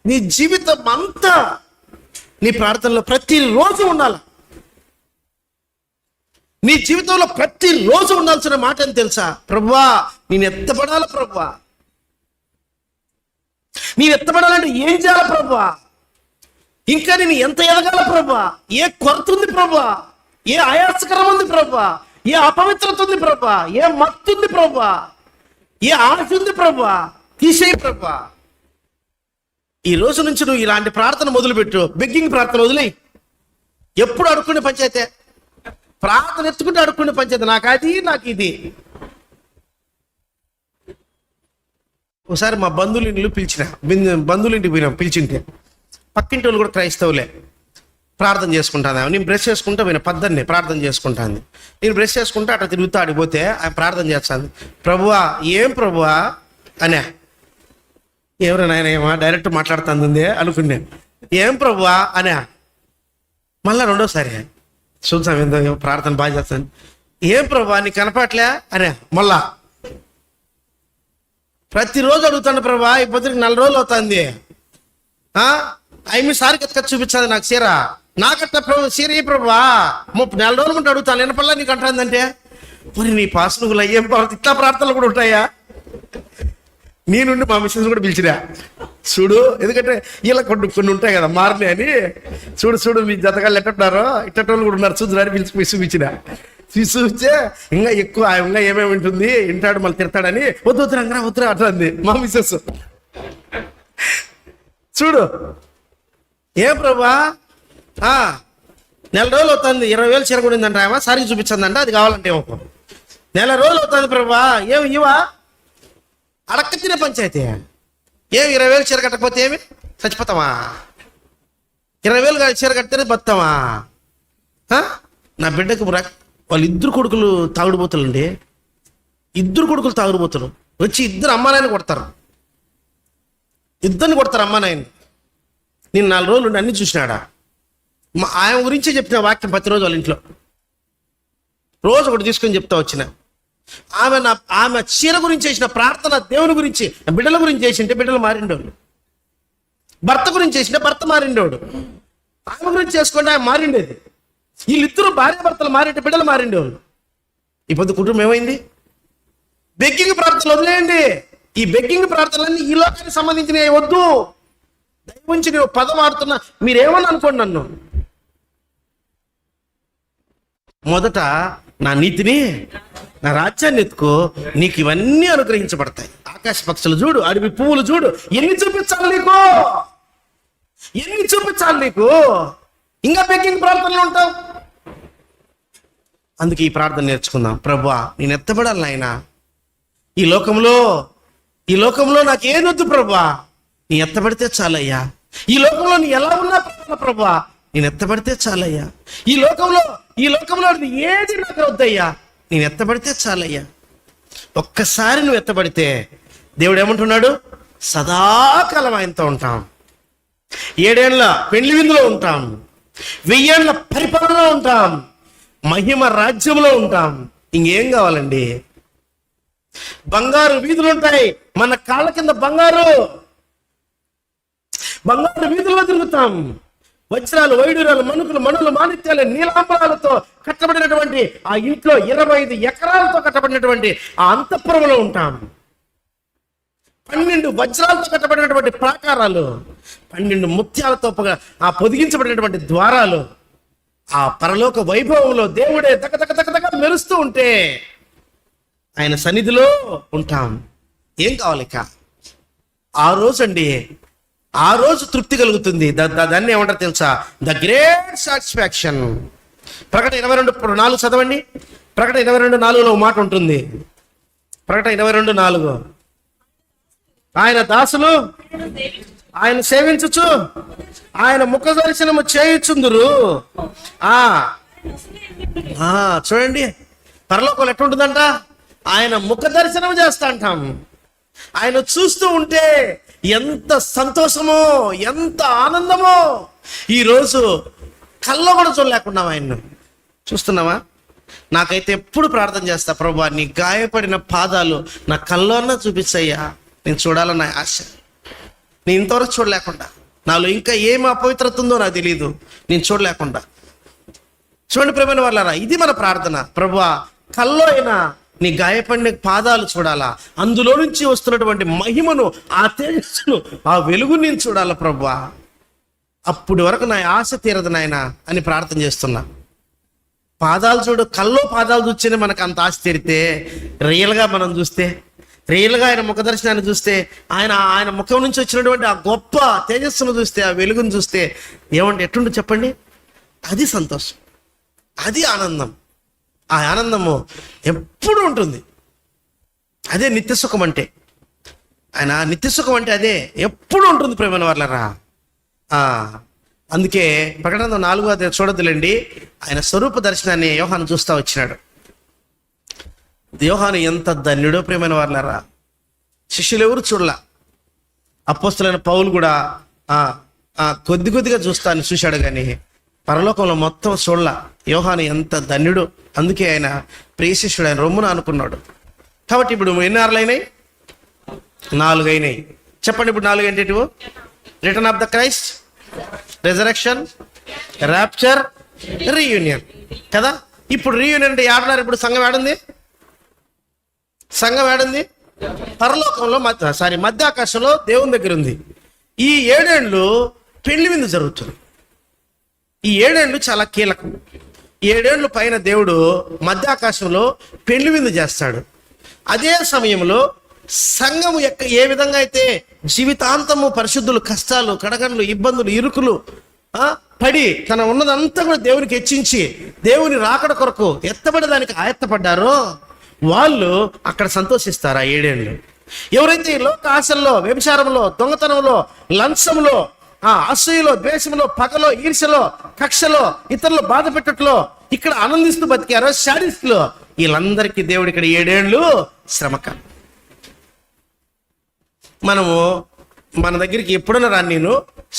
A: నీ జీవితం అంతా నీ ప్రార్థనలో ప్రతిరోజు ఉండాలి. నీ జీవితంలో ప్రతిరోజు ఉండాల్సిన మాట అని తెలుసా? ప్రభువా నేను ఎత్తబడాలా ప్రభువా. నేను ఎత్తబడాలంటే ఏం చేయాలి ప్రభువా? ఇంకా నేను ఎంత ఎదగాల ప్రభువా? ఏ కొరత ఉంది ప్రభువా? ఏ ఆయాసకరం ఉంది ప్రభువా? ఏ అపవిత్రత ఉంది ప్రభువా? ఏ మత్తు ఉంది ప్రభువా? ఏ ఆశ ఉంది ప్రభువా? తీసేయి ప్రభువా. ఈ రోజు నుంచి నువ్వు ఇలాంటి ప్రార్థన మొదలుపెట్టు. బెగ్గింగ్ ప్రార్థన వదిలేయి. ఎప్పుడు అడుక్కునే పంచాయతే, ప్రార్థన ఎత్తుకుంటే అడుక్కునే పంచాయతీ. నాకు అది, నాకు ఇది. ఒకసారి మా బంధువులు ఇంటికి పోయినా, పిలిచింటే పక్కింటి వాళ్ళు కూడా క్రైస్తవులే. ప్రార్థన చేసుకుంటాను. నేను బ్రష్ చేసుకుంటా పోయినా, పద్దన్నే ప్రార్థన చేసుకుంటాను. నేను బ్రష్ చేసుకుంటా అట్లా తిరుగుతూ ఆడిపోతే ఆయన ప్రార్థన చేస్తాను. ప్రభువా, ఏం ప్రభువా అనే. ఎవరైనా ఆయన ఏమా డైరెక్ట్ మాట్లాడుతుంది అనుకున్నాను. ఏం ప్రభువా అనే. మళ్ళా రెండోసారి చూద్దాం ఏందో ప్రార్థన బాగా చేస్తాను. ఏం ప్రభువా నీకు కనపట్లే అనే. మళ్ళా ప్రతిరోజు అడుగుతాను ప్రభువా, ఈ పొద్దుకి 4 రోజులు అవుతుంది. మీ సారికి ఎత్తుక చూపించాలి నాకు చీర. నాకట్ట ప్రభు చీర ఏ ప్రభువా 4 రోజులు ముందు అడుగుతాను. నిన్నపల్లా నీకు అంటుందంటే, మరి నీ పాసనుగులు అయ్యేం ఇట్లా ప్రార్థనలు కూడా ఉంటాయా? నేనుండి మా మిషన్స్ కూడా పిలిచినా చూడు, ఎందుకంటే ఇలా కొన్ని ఉంటాయి కదా మారలే అని. చూడు మీ జతగాళ్ళు ఎట్టున్నారో ఇట్టోళ్ళు కూడా ఉన్నారు చూద్దారని పిలిచి చూపించిన. చూస్తే ఇంకా ఎక్కువ ఇంకా ఏమేమి ఉంటుంది వింటాడు మళ్ళీ తిడతాడని వద్దురా అట్లా మా మిస్సెస్. చూడు ఏ ప్రభా 4 రోజులు అవుతుంది, 20,000 చీర కొనిందంట ఏమో, సారికి చూపించందంట, అది కావాలంటే ఒక 4 రోజులు అవుతుంది ప్రభా. ఏమి ఇవా అడక్క తినే పంచాయతీ. ఏమి 20,000 చీర కట్టకపోతే ఏమి చచ్చిపోతావా? 20,000 చీర కడితేనే బతావా? నా బిడ్డకు వాళ్ళు 2 కొడుకులు తాగుడుపోతులండి. 2 కొడుకులు తాగుడుపోతులు వచ్చి 2 అమ్మ నాయన కొడతారు. 2 కొడతారు అమ్మ నాయన. నేను 4 రోజులు అన్ని చూసినాడా. ఆయన గురించే చెప్పిన వాక్యం ప్రతిరోజు వాళ్ళ ఇంట్లో రోజు ఒకటి తీసుకొని చెప్తా వచ్చిన. ఆమె చీర గురించి చేసిన ప్రార్థన దేవుని గురించి, బిడ్డల గురించి చేసింటే బిడ్డలు మారిండోళ్ళు, భర్త గురించి చేసింటే భర్త మారిండోడు, ఆమె గురించి చేసుకుంటే ఆయన మారిండేది. వీళ్ళిద్దరూ భార్య భర్తలు మారింటే బిడ్డలు మారిండేవాళ్ళు. ఈ పొద్దు కుటుంబం ఏమైంది? బెగ్గింగ్ ప్రార్థనలు వదిలేయండి. ఈ బెగ్గింగ్ ప్రార్థనలన్నీ ఈ లోకానికి సంబంధించినవి వద్దు. దయవుంచి నేను పదం ఆడుతున్నా, మీరేమని అనుకోండి నన్ను. మొదట నా నీతిని, నా రాజ్యాన్ని ఎత్తుకో, నీకు ఇవన్నీ అనుగ్రహించబడతాయి. ఆకాశ పక్షులు చూడు, అడవి పువ్వులు చూడు, ఎన్ని చూపించాలి నీకు? ఇంకా బెగ్గింగ్ ప్రార్థనలు ఉంటావు. అందుకే ఈ ప్రార్థన నేర్చుకుందాం. ప్రభువా నేను ఎత్తబడాలి నాయనా. ఈ లోకంలో నాకు ఏదొద్దు ప్రభువా, నీ ఎత్తబడితే చాలయ్యా. ఈ లోకంలో నీ ఎలా ఉన్నా ప్రభువా, నేను ఎత్తబడితే చాలయ్యా. ఈ లోకంలో ఏది నాకు వద్దయ్యా, నేను ఎత్తబడితే చాలయ్యా. ఒక్కసారి నువ్వు ఎత్తబడితే దేవుడు ఏమంటున్నాడు? సదాకాలం ఆయనతో ఉంటాం. 7 ఏళ్ల పెళ్లి విందులో ఉంటాం, 1000 ఏళ్ల పరిపాలనలో ఉంటాం, మహిమ రాజ్యంలో ఉంటాం. ఇంకేం కావాలండి? బంగారు వీధులు ఉంటాయి, మన కాళ్ళ కింద బంగారు వీధుల్లో తిరుగుతాం. వజ్రాలు, వైడూరాలు, మణులు, మాణిక్యాలు, నీలాంబరాలతో కట్టబడినటువంటి ఆ ఇంట్లో 25 ఎకరాలతో కట్టబడినటువంటి ఆ అంతఃపురంలో ఉంటాం. 12 వజ్రాలతో కట్టబడినటువంటి ప్రాకారాలు, 12 ముత్యాలతో ఆ పొదిగించబడినటువంటి ద్వారాలు, ఆ పరలోక వైభవంలో దేవుడే దగ మెరుస్తూ ఉంటే ఆయన సన్నిధిలో ఉంటాం. ఏం కావాలి ఇక? ఆ రోజు తృప్తి కలుగుతుంది. దాన్ని ఏమంటారు తెలుసా? The great satisfaction. ప్రకటన 22:4 చదవండి. ప్రకటన 22:4 మాట ఉంటుంది. ప్రకటన 22:4 ఆయన దాసులు ఆయన సేవించుచు ఆయన ముఖ దర్శనము చేయుచుందురు. చూడండి, పరలోకంలో ఎట్లుంటుందంట? ఆయన ముఖ దర్శనం చేస్తా అంటాం. ఆయన చూస్తూ ఉంటే ఎంత సంతోషమో, ఎంత ఆనందమో. ఈరోజు కల్లో కూడా చూడలేకున్నాం ఆయన్ను. చూస్తున్నావా? నాకైతే ఎప్పుడు ప్రార్థన చేస్తా, ప్రభువా నీ గాయపడిన పాదాలు నా కల్లోన్నా చూపించయ్యా, నేను చూడాలన్న ఆశ. నేను ఇంతవరకు చూడలేకుండా, నాలో ఇంకా ఏమి అపవిత్రత ఉందో నాకు తెలియదు, నేను చూడలేకుండా. చూడండి ప్రేమైన వాళ్ళారా, ఇది మన ప్రార్థన. ప్రభువా కల్లో అయినా నీ గాయపడిన పాదాలు చూడాలా, అందులో నుంచి వస్తున్నటువంటి మహిమను, ఆ తేజస్సును, ఆ వెలుగుని నేను చూడాలా ప్రభువా. అప్పుడు వరకు నా ఆశ తీరదు నాయన అని ప్రార్థన చేస్తున్నా. పాదాలు చూడు, కల్లో పాదాలు చూస్తేనే మనకు అంత ఆశ తీరితే, రియల్గా మనం చూస్తే, రియల్గా ఆయన ముఖ దర్శనాన్ని చూస్తే, ఆయన ముఖం నుంచి వచ్చినటువంటి ఆ గొప్ప తేజస్సును చూస్తే, ఆ వెలుగును చూస్తే ఏమంటే ఎట్టుండి చెప్పండి? అది సంతోషం, అది ఆనందం. ఆ ఆనందము ఎప్పుడు ఉంటుంది. అదే నిత్య సుఖం అంటే. ఆయన నిత్య సుఖం అంటే అదే, ఎప్పుడు ఉంటుంది ప్రేమైన వాళ్ళరా. అందుకే ప్రకటన 4వ అధ్యాయం చూడొద్దులేండి, ఆయన స్వరూప దర్శనాన్ని యోహాను చూస్తా వచ్చినాడు. యోహాను ఎంత ధన్యుడో ప్రేమైన వాళ్ళరా. శిష్యులు ఎవరు చూడలా. అపోస్తలైన పౌలు కూడా కొద్దిగా చూశాడు కానీ పరలోకంలో మొత్తం చూడలా. యోహాను ఎంత ధన్యుడు. అందుకే ఆయన ప్రియ శిష్యుడు, ఆయన రొమ్మున అనుకున్నాడు. కాబట్టి ఇప్పుడు ఎన్ని ఆర్లు అయినాయి? 4 అయినాయి. చెప్పండి, ఇప్పుడు 4 ఏంటి? Return of the Christ, resurrection, rapture, reunion కదా. ఇప్పుడు రీయూనియన్ అంటే ఏడన్నారు? ఇప్పుడు సంఘం ఏడుంది? సంఘం ఏడుంది? పరలోకంలో మధ్యాకాశంలో దేవుని దగ్గర ఉంది. ఈ 7 ఏళ్ళు పెళ్లి విందు జరుగుతుంది. ఈ 7 ఏళ్ళు చాలా కీలకం. 7 ఏళ్ళు పైన దేవుడు మధ్యాకాశంలో పెళ్లి విందు చేస్తాడు. అదే సమయంలో సంఘము ఏ విధంగా అయితే జీవితాంతము పరిశుద్ధులు కష్టాలు, కడగండ్లు, ఇబ్బందులు, ఇరుకులు పడి తన ఉన్నదంతా కూడా దేవునికి హెచ్చించి దేవుని రాకడ కొరకు ఎత్తబడడానికి ఆయత్తపడ్డారో వాళ్ళు అక్కడ సంతోషిస్తారు ఆ 7 ఏళ్ళు. ఎవరైతే లోక ఆశల్లో, వ్యభిచారంలో, దొంగతనంలో, లంచంలో, అసూయలో, ద్వేషంలో, పగలో, ఈర్ష్యలో, కక్షలో, ఇతరులు బాధ పెట్టట్లో ఇక్కడ ఆనందిస్తూ బతికారో శాడిస్టులు, వీళ్ళందరికీ దేవుడు ఇక్కడ 7 ఏళ్ళు శ్రమకాలం. మనము మన దగ్గరికి ఎప్పుడన్నా రాని, నేను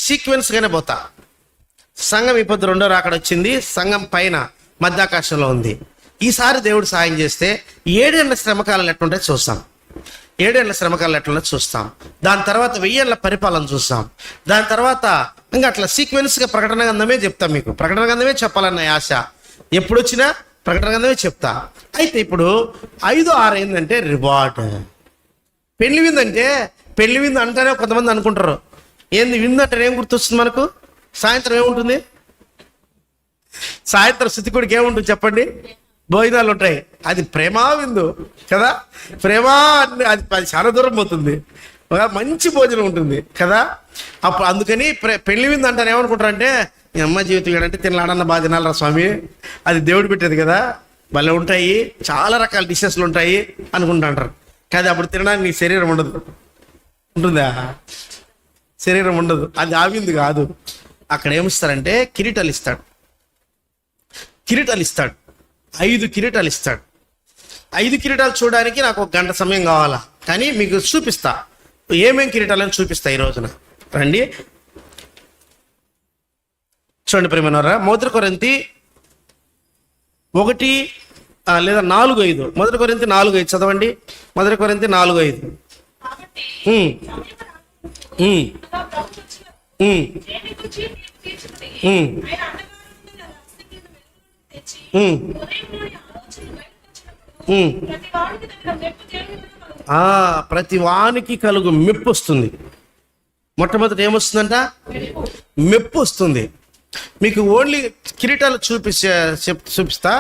A: సీక్వెన్స్గానే పోతా. సంఘం ఇప్పుడు 2వ రాకడ వచ్చింది, సంఘం పైన మధ్యాకాశంలో ఉంది. ఈసారి దేవుడు సాయం చేస్తే 7 ఏళ్ల శ్రమకాలం ఎట్లుంటే చూస్తాం. 7 ఏళ్ల శ్రమకాలం ఎట్లుంటే చూస్తాం. దాని తర్వాత 1000 ఏళ్ల పరిపాలన చూస్తాం. దాని తర్వాత ఇంకా అట్లా సీక్వెన్స్గా ప్రకటన గ్రంథమే చెప్తాం. మీకు ప్రకటన గ్రంథమే చెప్పాలన్న ఆశ. ఎప్పుడు వచ్చినా ప్రకటన గ్రంథమే చెప్తా. అయితే ఇప్పుడు 5, 6 ఏంటంటే రివార్డ్. పెళ్లి విందు అంటే, పెళ్లి విందు అంటేనే కొంతమంది అనుకుంటారు, ఏంది విందు అంటే ఏం గుర్తొస్తుంది మనకు? సాయంత్రం ఏముంటుంది? సాయంత్రం శుతికుడికి ఏముంటుంది చెప్పండి? భోజనాలు ఉంటాయి. అది ప్రేమా విందు కదా. ప్రేమా అది చాలా దూరం పోతుంది, మంచి భోజనం ఉంటుంది కదా. అప్పుడు అందుకని పెళ్లి విందు అంటారు ఏమనుకుంటారంటే, ఈ అమ్మ జీవితం అంటే తినలాడన్న బాగా తినాలరా స్వామి, అది దేవుడు పెట్టేది కదా, భలే ఉంటాయి, చాలా రకాల డిషెస్లు ఉంటాయి అనుకుంటుంటారు. కాదు, అప్పుడు తినడానికి నీ శరీరం ఉండదు. ఉంటుందా? శరీరం ఉండదు. అది ఆవింది కాదు. అక్కడ ఏమిస్తారంటే కిరీటాలు ఇస్తాడు. 5 కిరీటాలు ఇస్తాడు. 5 కిరీటాలు చూడడానికి నాకు 1 గంట సమయం కావాలా, కానీ మీకు చూపిస్తా, ఏమేం కిరీటాలని చూపిస్తా ఈ రోజున. రండి చూడండి ప్రేమనారా. 1 కొరింథీ 1 లేదా 4:5. 1 కొరింథీ 4:5 చదవండి. 1 కొరింథీ 4:5. ప్రతి వానికి కలుగు మెప్పు వస్తుంది. మొట్టమొదటి ఏమొస్తుందంట? మెప్పు వస్తుంది. మీకు ఓన్లీ కిరీటాలు చూపిస్తా.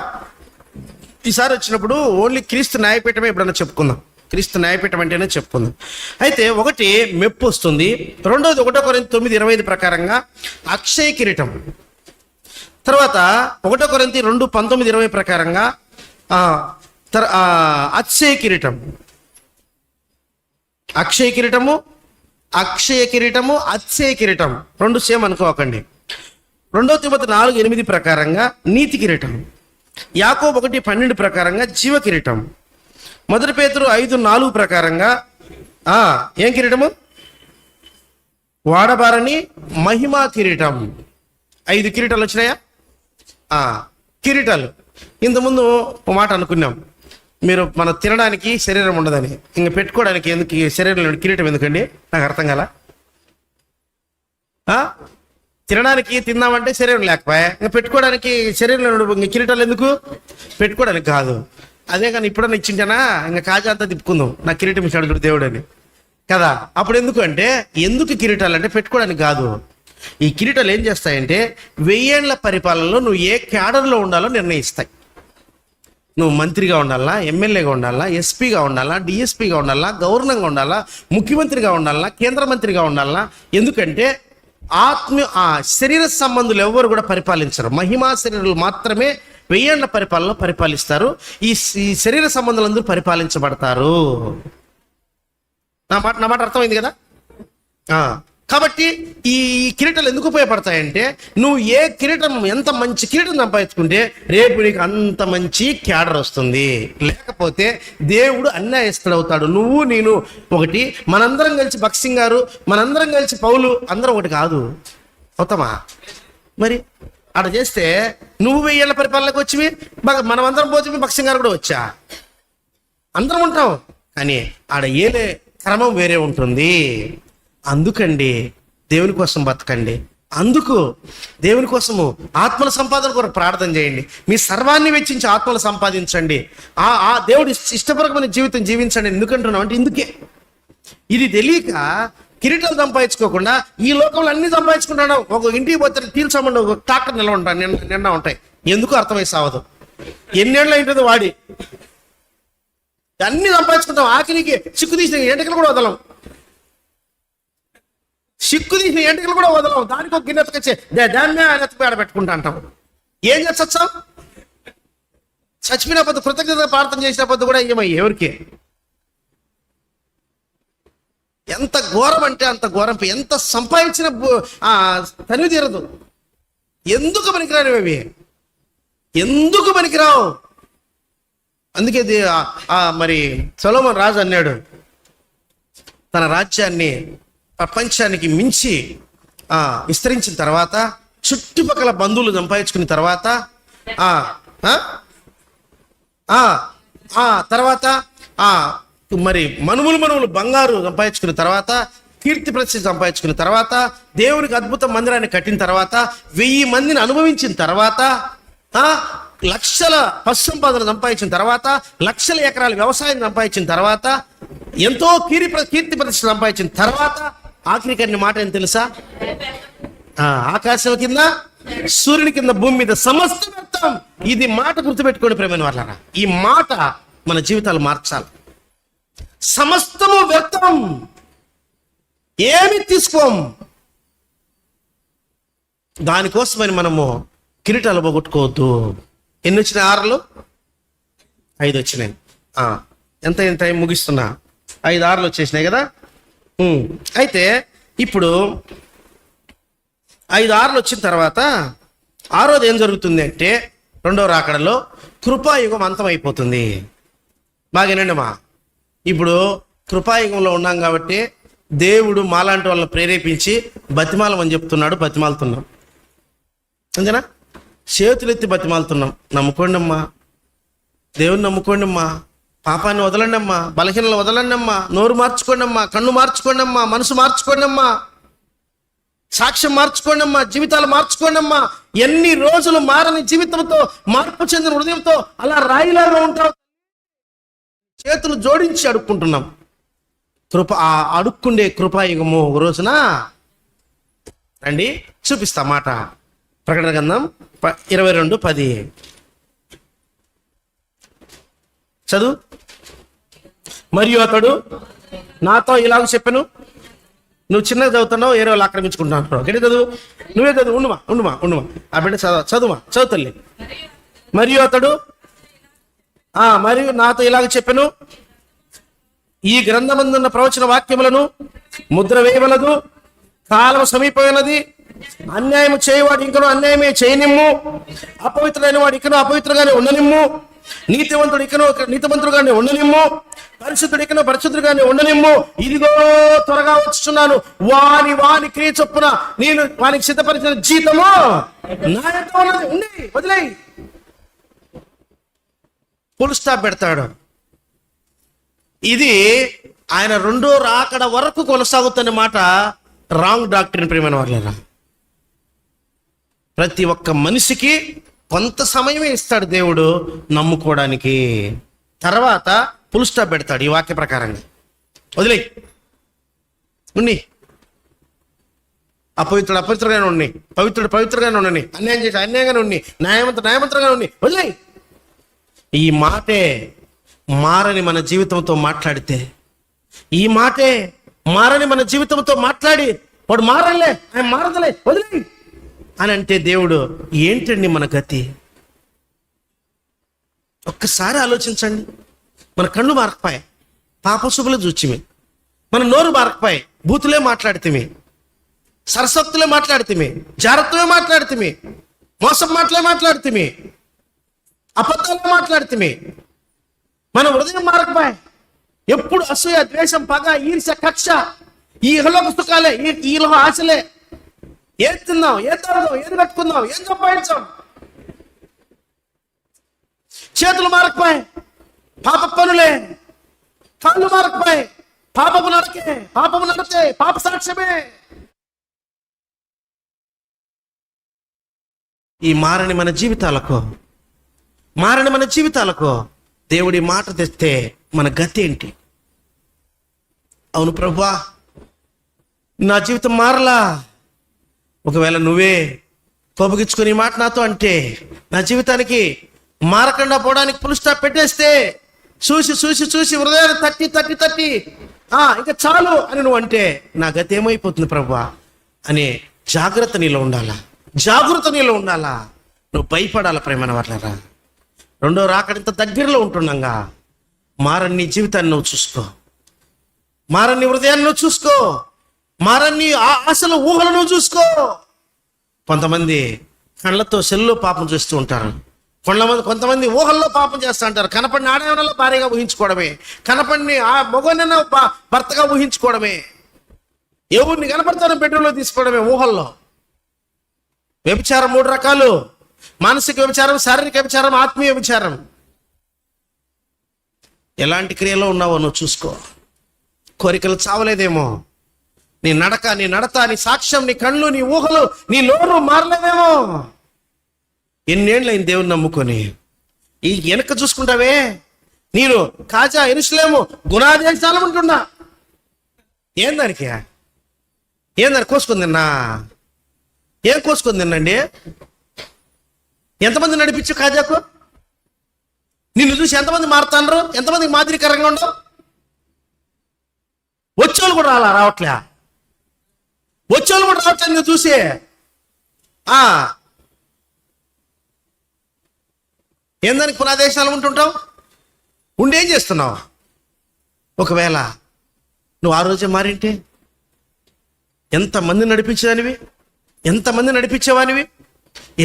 A: ఈసారి వచ్చినప్పుడు ఓన్లీ క్రీస్తు న్యాయపీఠమే ఎప్పుడన్నా చెప్పుకుందాం. క్రీస్తు న్యాయపీఠం అంటేనే చెప్పుకుందాం. అయితే 1 మెప్పు వస్తుంది. 2ది 1 కొరింథీ 9:25 ప్రకారంగా అక్షయ కిరీటం. తర్వాత 1 కొరింథీ 2:19-20 ప్రకారంగా అక్షయ కిరీటం. అక్షయ కిరీటము, అక్షయ కిరీటము, అక్షయ కిరీటం 2 సేమ్ అనుకోకండి. 2 తిమోతి 4:8 ప్రకారంగా నీతి కిరీటం. యాకోబు 1:12 ప్రకారంగా జీవ కిరీటం. 1 పేతురు 5:4 ప్రకారంగా ఏం కిరీటము? వాడబారని మహిమా కిరీటం. 5 కిరీటాలు వచ్చినాయా? కిరీటాలు. ఇంతకుముందు ఒక మాట అనుకున్నాం, మీరు మన తినడానికి శరీరం ఉండదని, ఇంక పెట్టుకోవడానికి ఎందుకు శరీరంలో కిరీటం ఎందుకండి? నాకు అర్థం కాల. తినడానికి తిందామంటే శరీరం లేకపోయా, ఇంకా పెట్టుకోవడానికి శరీరంలో ఇంక కిరీటాలు ఎందుకు? పెట్టుకోవడానికి కాదు. అదే కానీ ఇప్పుడన్నా ఇచ్చింటేనా ఇంకా కాజా అంతా తిప్పుకుందాం, నాకు కిరీటం ఇచ్చాడు దేవుడు అని కదా. అప్పుడు ఎందుకు అంటే, ఎందుకు కిరీటాలు అంటే పెట్టుకోవడానికి కాదు. ఈ కిరీటాలు ఏం చేస్తాయంటే 1000 ఏళ్ల పరిపాలనలో నువ్వు ఏ క్యాడర్లో ఉండాలో నిర్ణయిస్తాయి. నువ్వు మంత్రిగా ఉండాలా, ఎమ్మెల్యేగా ఉండాలా, ఎస్పీగా ఉండాలా, డిఎస్పీగా ఉండాలా, గవర్నర్గా ఉండాలా, ముఖ్యమంత్రిగా ఉండాలా, కేంద్ర మంత్రిగా ఉండాలా. ఎందుకంటే శరీర సంబంధులు ఎవరు కూడా పరిపాలించరు. మహిమా శరీరాలు మాత్రమే 1000 ఏళ్ల పరిపాలనలో పరిపాలిస్తారు. ఈ శరీర సంబంధులందరూ పరిపాలించబడతారు. నా మాట అర్థమైంది కదా. కాబట్టి ఈ కిరీటాలు ఎందుకు ఉపయోగపడతాయంటే, నువ్వు ఏ కిరీటం, ఎంత మంచి కిరీటం సంపాదించుకుంటే రేపు నీకు అంత మంచి క్యాడర్ వస్తుంది. లేకపోతే దేవుడు అన్యాయస్తుడు అవుతాడు. నువ్వు నేను ఒకటి, మనందరం కలిసి భక్సింగ్ గారు, మనందరం కలిసి పౌలు, అందరం ఒకటి కాదు. అవుతామా? మరి అక్కడ చేస్తే నువ్వు 1000 ఏళ్ల పరిపాలనకు వచ్చి మనమందరం పోతే భక్సింగ్ గారు కూడా వచ్చా, అందరం ఉంటాం. కానీ ఆడ ఏలే క్రమం వేరే ఉంటుంది. అందుకండి దేవుని కోసం బతకండి. అందుకు దేవుని కోసము ఆత్మల సంపాదన కొరకు ప్రార్థన చేయండి. మీ సర్వాన్ని వెచ్చించి ఆత్మలు సంపాదించండి. ఆ దేవుడు ఇష్టపరకమైన జీవితం జీవించండి. ఎందుకంటున్నాం అంటే ఇందుకే. ఇది తెలియక కిరీటాలు సంపాదించుకోకుండా ఈ లోకంలో అన్ని సంపాదించుకుంటాడు. ఒక ఇంటికి పోతే తీల్చమండి, ఒక ట్రాక్టర్ నిండా ఉంటాయి. ఎందుకు అర్థమై సావదు. ఎన్నేళ్ళు అయింటుందో వాడి అన్ని సంపాదించుకుంటాం. ఆఖరికి చిక్కు తీసిన ఎంటకలు కూడా వదలం, సిక్కు తీసిన ఎంటకలు కూడా వదలం. దానికి ఒక గిన్నె ఎత్తుకొచ్చే దాన్ని ఎత్తుపేడ పెట్టుకుంటా అంటాం. ఏం చేస్తా? చచ్చిపోయిన పొద్దు కృతజ్ఞత ప్రార్థన చేసిన పొద్దు కూడా ఏమయ్యి ఎవరికి? ఎంత ఘోరం అంటే అంత ఘోరం. ఎంత సంపాదించిన తనివి తీరదు. ఎందుకు పనికిరానివి అవి? ఎందుకు పనికిరావు? అందుకే మరి సొలొమోను రాజు అన్నాడు, తన రాజ్యాన్ని ప్రపంచానికి మించి విస్తరించిన తర్వాత, చుట్టుపక్కల బంధువులు సంపాదించుకున్న తర్వాత, తర్వాత మరి మనుములు బంగారు సంపాదించుకున్న తర్వాత, కీర్తి ప్రతిష్ఠ సంపాదించుకున్న తర్వాత, దేవునికి అద్భుత మందిరాన్ని కట్టిన తర్వాత, 1000 మందిని అనుభవించిన తర్వాత, లక్షల పశు సంపాదన సంపాదించిన తర్వాత, లక్షల ఎకరాల వ్యవసాయం సంపాదించిన తర్వాత, ఎంతో కీర్తి ప్రతిష్ఠ సంపాదించిన తర్వాత, ఆఖరికి మాట ఏం తెలుసా? ఆకాశం కింద, సూర్యుని కింద, భూమి మీద సమస్త వ్యర్థం. ఇది మాట గుర్తుపెట్టుకోండి ప్రేమైన వాళ్ళారా. ఈ మాట మన జీవితాలు మార్చాలి. సమస్తము వ్యర్థం, ఏమి తీసుకోం. దానికోసమని మనము కిరీటాలు పోగొట్టుకోవద్దు. ఎన్ని వచ్చినాయి? 6లు 5 వచ్చినాయి. ఎంత టైం ముగిస్తున్నా? 5 6లు వచ్చేసినాయి కదా. అయితే ఇప్పుడు 5 6లు వచ్చిన తర్వాత 6వది ఏం జరుగుతుంది అంటే, 2వ రాకడలో కృపాయుగం అంతమైపోతుంది. బాగానండి ఇప్పుడు కృపాయుగంలో ఉన్నాం కాబట్టి దేవుడు మాలాంటి వాళ్ళని ప్రేరేపించి బతిమాలమని చెప్తున్నాడు. బతిమాలుతున్నాం, అంతేనా? చేతులెత్తి బతిమాలుతున్నాం. నమ్ముకోండి అమ్మా, దేవుని నమ్ముకోండి అమ్మా, పాపాన్ని వదలండి అమ్మా, బలహీనలు వదలండి అమ్మా, నోరు మార్చుకోండి అమ్మా, కన్ను మార్చుకోండి అమ్మా, మనసు మార్చుకోండి అమ్మా, సాక్ష్యం మార్చుకోండి అమ్మా, జీవితాలు మార్చుకోండి అమ్మా. ఎన్ని రోజులు మారని జీవితంతో, మార్పు చెందిన హృదయంతో అలా రాయిలాగా ఉంటాం. చేతులు జోడించి అడుక్కుంటున్నాం. అడుక్కుండే కృపాయుగము ఒక రోజున రండి చూపిస్తా మాట. ప్రకటన గ్రంథం 22:10 చదువు. మరియు అతడు నాతో ఇలాగ చెప్పాను. నువ్వు చిన్నగా చదువుతున్నావు, ఏరే వాళ్ళు ఆక్రమించుకుంటున్నావు. గట్టి చదువు, నువ్వే చదువు. ఉండుమా ఆ బిడ్డ చదువుతల్లి. మరియు అతడు మరియు నాతో ఇలాగ చెప్పాను, ఈ గ్రంథమందున్న ప్రవచన వాక్యములను ముద్ర వేయవలదు, కాలం సమీపమైనది, అన్యాయం చేయవాడు ఇంకనూ అన్యాయమే చేయనిమ్ము, అపవిత్రుడైన వాడు ఇంకనూ అపవిత్రుగానే ఉండనిమ్ము, నీతివంతుడు ఇంకనూ నీతివంతుడుగానే ఉండనిమ్ము, పరిశుద్ధుడు ఇంకనూ పరిశుద్ధుడుగానే ఉండనిమ్ము. ఇదిగో త్వరగా వచ్చుచున్నాను, వాని క్రియ చొప్పున నేను వానికి సిద్ధపరిచిన జీతము నా యొక్క ఉన్నది. ఉంది, వదిలేయి. ఫుల్ స్టాప్ పెడతాడు. ఇది ఆయన రెండో రాకడ వరకు కొనసాగుతున్న మాట రాంగ్ డాక్టరీన్. ప్రియమైన వాళ్ళరా, ప్రతి ఒక్క మనిషికి కొంత సమయమే ఇస్తాడు దేవుడు నమ్ముకోవడానికి. తర్వాత ఫుల్ స్టాప్ పెడతాడు ఈ వాక్య ప్రకారంగా. వదిలేయి, ఉన్ని. అపవిత్రుడు అపవిత్రంగానే ఉండి, పవిత్రుడు పవిత్రంగానే ఉండని, అన్యాయం చేసి అన్యాయంగానే ఉండి, న్యాయవంతుడుగానే ఉండి, వదిలేయి. ఈ మాటే మారని మన జీవితంతో మాట్లాడితే, ఈ మాటే మారని మన జీవితంతో మాట్లాడి వాడు మారలే, ఆయన మారదలే, వదిలే అని అంటే దేవుడు ఏంటండి మన గతి? ఒక్కసారి ఆలోచించండి. మన కళ్ళు మారకపోయాయి, పాపశుభులు చూచిమి. మన నోరు మారకపోయాయి, బూతులే మాట్లాడితేమి, సరసక్తులే మాట్లాడితేమి, జాగ్రత్తలే మాట్లాడితేమి, మోసం మాటలే మాట్లాడితేమి, అబద్ధాలే మాట్లాడితేమి. మన హృదయం మారకపోయాయి. ఎప్పుడు అసూయ, ద్వేషం, పగ, ఈర్ష్య, కక్ష, ఈ ఇహలోక సుఖాలే, ఈ ఇహలోక ఆశలే. ఏం తిందాం, ఏం తాగుదాం, ఏం కట్టుకుందాం, ఏం సంపాదించాం. చేతులు మారకపోయాయి, పాప పనులే. కాళ్ళు మారకపోయాయి, పాపపు నడతే, పాప సాక్ష్యమే. ఈ మారని మన జీవితాలకు దేవుడి మాట తెస్తే మన గతి ఏంటి? అవును ప్రభువా, నా జీవితం మారలా. ఒకవేళ నువ్వే కోపగించుకుని మాట నాతో అంటే, నా జీవితానికి మారకుండా పోవడానికి ఫుల్ స్టాప్ పెట్టేస్తే, చూసి హృదయాన్ని తట్టి ఇంకా చాలు అని నువ్వు అంటే, నా గతి ఏమైపోతుంది ప్రభువా అనే జాగ్రత్త నీలో ఉండాలా. నువ్వు భయపడాల ప్రేమైన వాళ్ళరా. రెండో రాకడింత దగ్గరలో ఉంటుండగా మారని జీవితాన్ని నువ్వు చూసుకో, మారని హృదయాన్ని నువ్వు చూసుకో, మారని ఆశలు ఊహలు నువ్వు చూసుకో. కొంతమంది కళ్ళతో సెల్లో పాపం చేస్తూ ఉంటారు, కొంతమంది ఊహల్లో పాపం చేస్తూ ఉంటారు. కనపడిన ఆడవనలో భార్యగా ఊహించుకోవడమే, కనపడిని ఆ మగవనైనా భర్తగా ఊహించుకోవడమే, ఎవరిని కనపడతారో బెడ్రూమ్లో తీసుకోవడమే ఊహల్లో. వ్యభిచారం 3 రకాలు: మానసిక వ్యభిచారం, శారీరక వ్యభిచారం, ఆత్మీయ వ్యభిచారం. ఎలాంటి క్రియలో ఉన్నావో నువ్వు చూసుకో. కోరికలు చావలేదేమో, నీ నడక, నీ నడత, నీ సాక్ష్యం, నీ కళ్ళు, నీ ఊహలు, నీ నోరు మారలేదేమో. ఎన్నేళ్ళైంది దేవుని నమ్ముకొని ఈ వెనక చూసుకుంటావే. నేను కాజా ఎరుసలేము గుణాదేశాలు ఉంటున్నా. ఏందానికి కోసుకుందిన్నా? ఏం కోసుకుందిన్నండి? ఎంతమంది నడిపించు కాజాకు? నిన్ను చూసి ఎంతమంది మారుతాండ్రు? ఎంతమందికి మాదిరికరంగా ఉండవు? వచ్చేవాళ్ళు కూడా రావట్లే నువ్వు చూసి. ఏందానికి పునాదేశాలు ఉంటుంటావు? ఏం చేస్తున్నావు? ఒకవేళ నువ్వు ఆ రోజే మారింటే ఎంతమంది నడిపించేవానివి,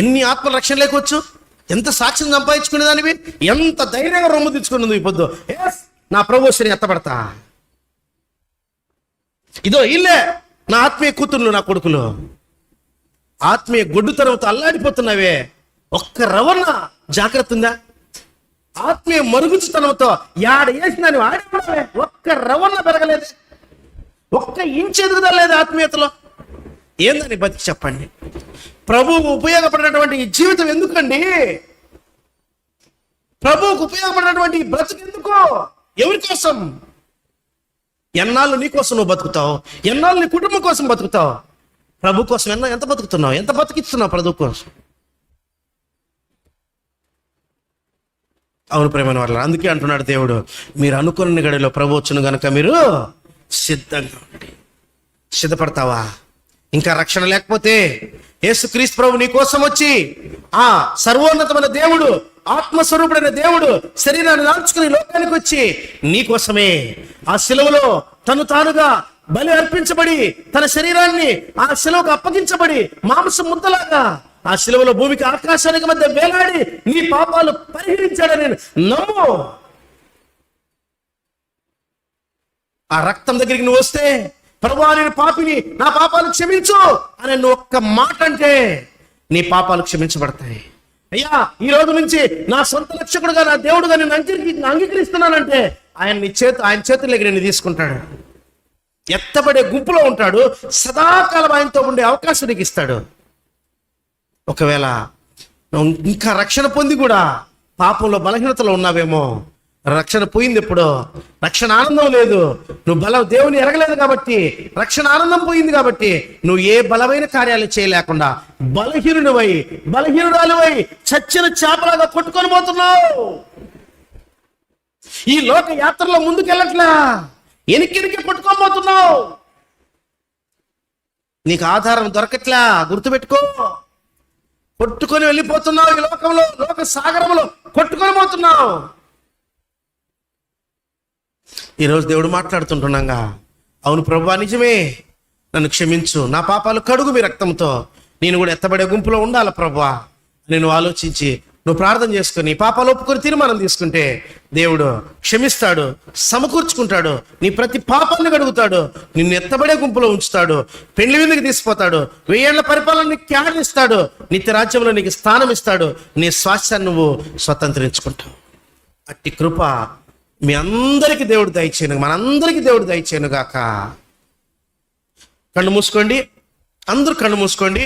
A: ఎన్ని ఆత్మల రక్షణ లేకొచ్చు, ఎంత సాక్ష్యం సంపాదించుకునేదానివి, ఎంత ధైర్యంగా రొమ్ము తెచ్చుకున్నది ఈ పొద్దు. నా ప్రభుశ్రీని ఎత్తపడతా, ఇదో ఇల్లే నా ఆత్మీయ కూతుర్లు, నా కొడుకులు. ఆత్మీయ గొడ్డుతనంతో అల్లాడిపోతున్నావే. ఒక్క రవణ జాగ్రత్త ఉందా? ఆత్మీయ మరుగుచుతనంతో యాడ వేసినా నువ్వు ఆడిపోవడమే. ఒక్క రవణ పెరగలేదు, ఒక్క ఇంచు ఎదుగుదలేదు ఆత్మీయతలో. ఏందని బతికి చెప్పండి? ప్రభువుకు ఉపయోగపడినటువంటి ఈ జీవితం ఎందుకండి? ప్రభువుకు ఉపయోగపడినటువంటి ఈ బ్రతుకు ఎందుకు? ఎవరి కోసం? ఎన్నాళ్ళు నీ కోసం నువ్వు బతుకుతావు? ఎన్నాళ్ళు నీ కుటుంబం కోసం బతుకుతావు? ప్రభు కోసం ఎంత బతుకుతున్నావు? ఎంత బతికిస్తున్నావు ప్రభు కోసం? అవును ప్రేమైన వాళ్ళ, అందుకే అంటున్నాడు దేవుడు, మీరు అనుకున్న గడిలో ప్రభు వచ్చును గనుక మీరు సిద్ధంగా ఉండి. సిద్ధపడతావా? ఇంకా రక్షణ లేకపోతే యేసుక్రీస్తు ప్రభు నీ కోసం వచ్చి, ఆ సర్వోన్నతమైన దేవుడు, ఆత్మస్వరూపుడైన దేవుడు శరీరాన్ని దాల్చుకుని లోకానికి వచ్చి నీ కోసమే ఆ శిలువలో తను తానుగా బలి అర్పించబడి తన శరీరాన్ని ఆ శిలువకు అప్పగించబడి మాంసం ముద్దలాగా ఆ శిలువలో భూమికి ఆకాశానికి మధ్య వేలాడి నీ పాపాలు పరిహరించాడని నమ్ము. ఆ రక్తం దగ్గరికి నువ్వు వస్తే, ప్రభువా నేను పాపిని, నా పాపాలు క్షమించు అని నువ్వు ఒక్క మాట అంటే నీ పాపాలు క్షమించబడతాయి. అయ్యా ఈ రోజు నుంచి నా సొంత రక్షకుడుగా, నా దేవుడుగా నేను అంగీకరిస్తున్నానంటే ఆయన చేతుల్లోకి నేను తీసుకుంటాడు. ఎత్తబడే గుంపులో ఉంటాడు, సదాకాలం ఆయనతో ఉండే అవకాశం నీకు ఇస్తాడు. ఒకవేళ నువ్వు ఇంకా రక్షణ పొంది కూడా పాపంలో బలహీనతలో ఉన్నావేమో, రక్షణ పోయింది ఎప్పుడో, రక్షణ ఆనందం లేదు, నువ్వు దేవుని ఎరగలేదు కాబట్టి రక్షణ ఆనందం పోయింది కాబట్టి నువ్వు ఏ బలమైన కార్యాలు చేయలేకుండా బలహీనురాలివై చచ్చిన చేపలాగా కొట్టుకొని పోతున్నావు. ఈ లోక యాత్రలో ముందుకెళ్ళట్లా, ఎనికి కొట్టుకొని పోతున్నావు. నీకు ఆధారం దొరకట్లా, గుర్తుపెట్టుకో. కొట్టుకొని వెళ్ళిపోతున్నావు, ఈ లోకంలో లోక సాగరంలో కొట్టుకొని పోతున్నావు. ఈరోజు దేవుడు మాట్లాడుతుంటున్నాగా, అవును ప్రభువా నిజమే, నన్ను క్షమించు, నా పాపాలు కడుగు మీ రక్తంతో, నేను కూడా ఎత్తబడే గుంపులో ఉండాలి ప్రభువా. నేను ఆలోచించి నువ్వు ప్రార్థన చేసుకుని పాపాలు ఒప్పుకొని తీర్మానం తీసుకుంటే దేవుడు క్షమిస్తాడు, సమకూర్చుకుంటాడు, నీ ప్రతి పాపాన్ని కడుగుతాడు, నిన్ను ఎత్తబడే గుంపులో ఉంచుతాడు, పెళ్లి విందుకు తీసుకుపోతాడు, 1000 ఏళ్ల పరిపాలన నీకు ఖ్యాతిస్తాడు, నిత్య రాజ్యంలో నీకు స్థానం ఇస్తాడు, నీ స్వాస్థ్యాన్ని నువ్వు స్వతంత్రించుకుంటావు. అట్టి కృప మీ అందరికీ దేవుడు దయచేయను, మనందరికీ దేవుడు దయచేయను గాక. కళ్ళు మూసుకోండి, అందరూ కళ్ళు మూసుకోండి.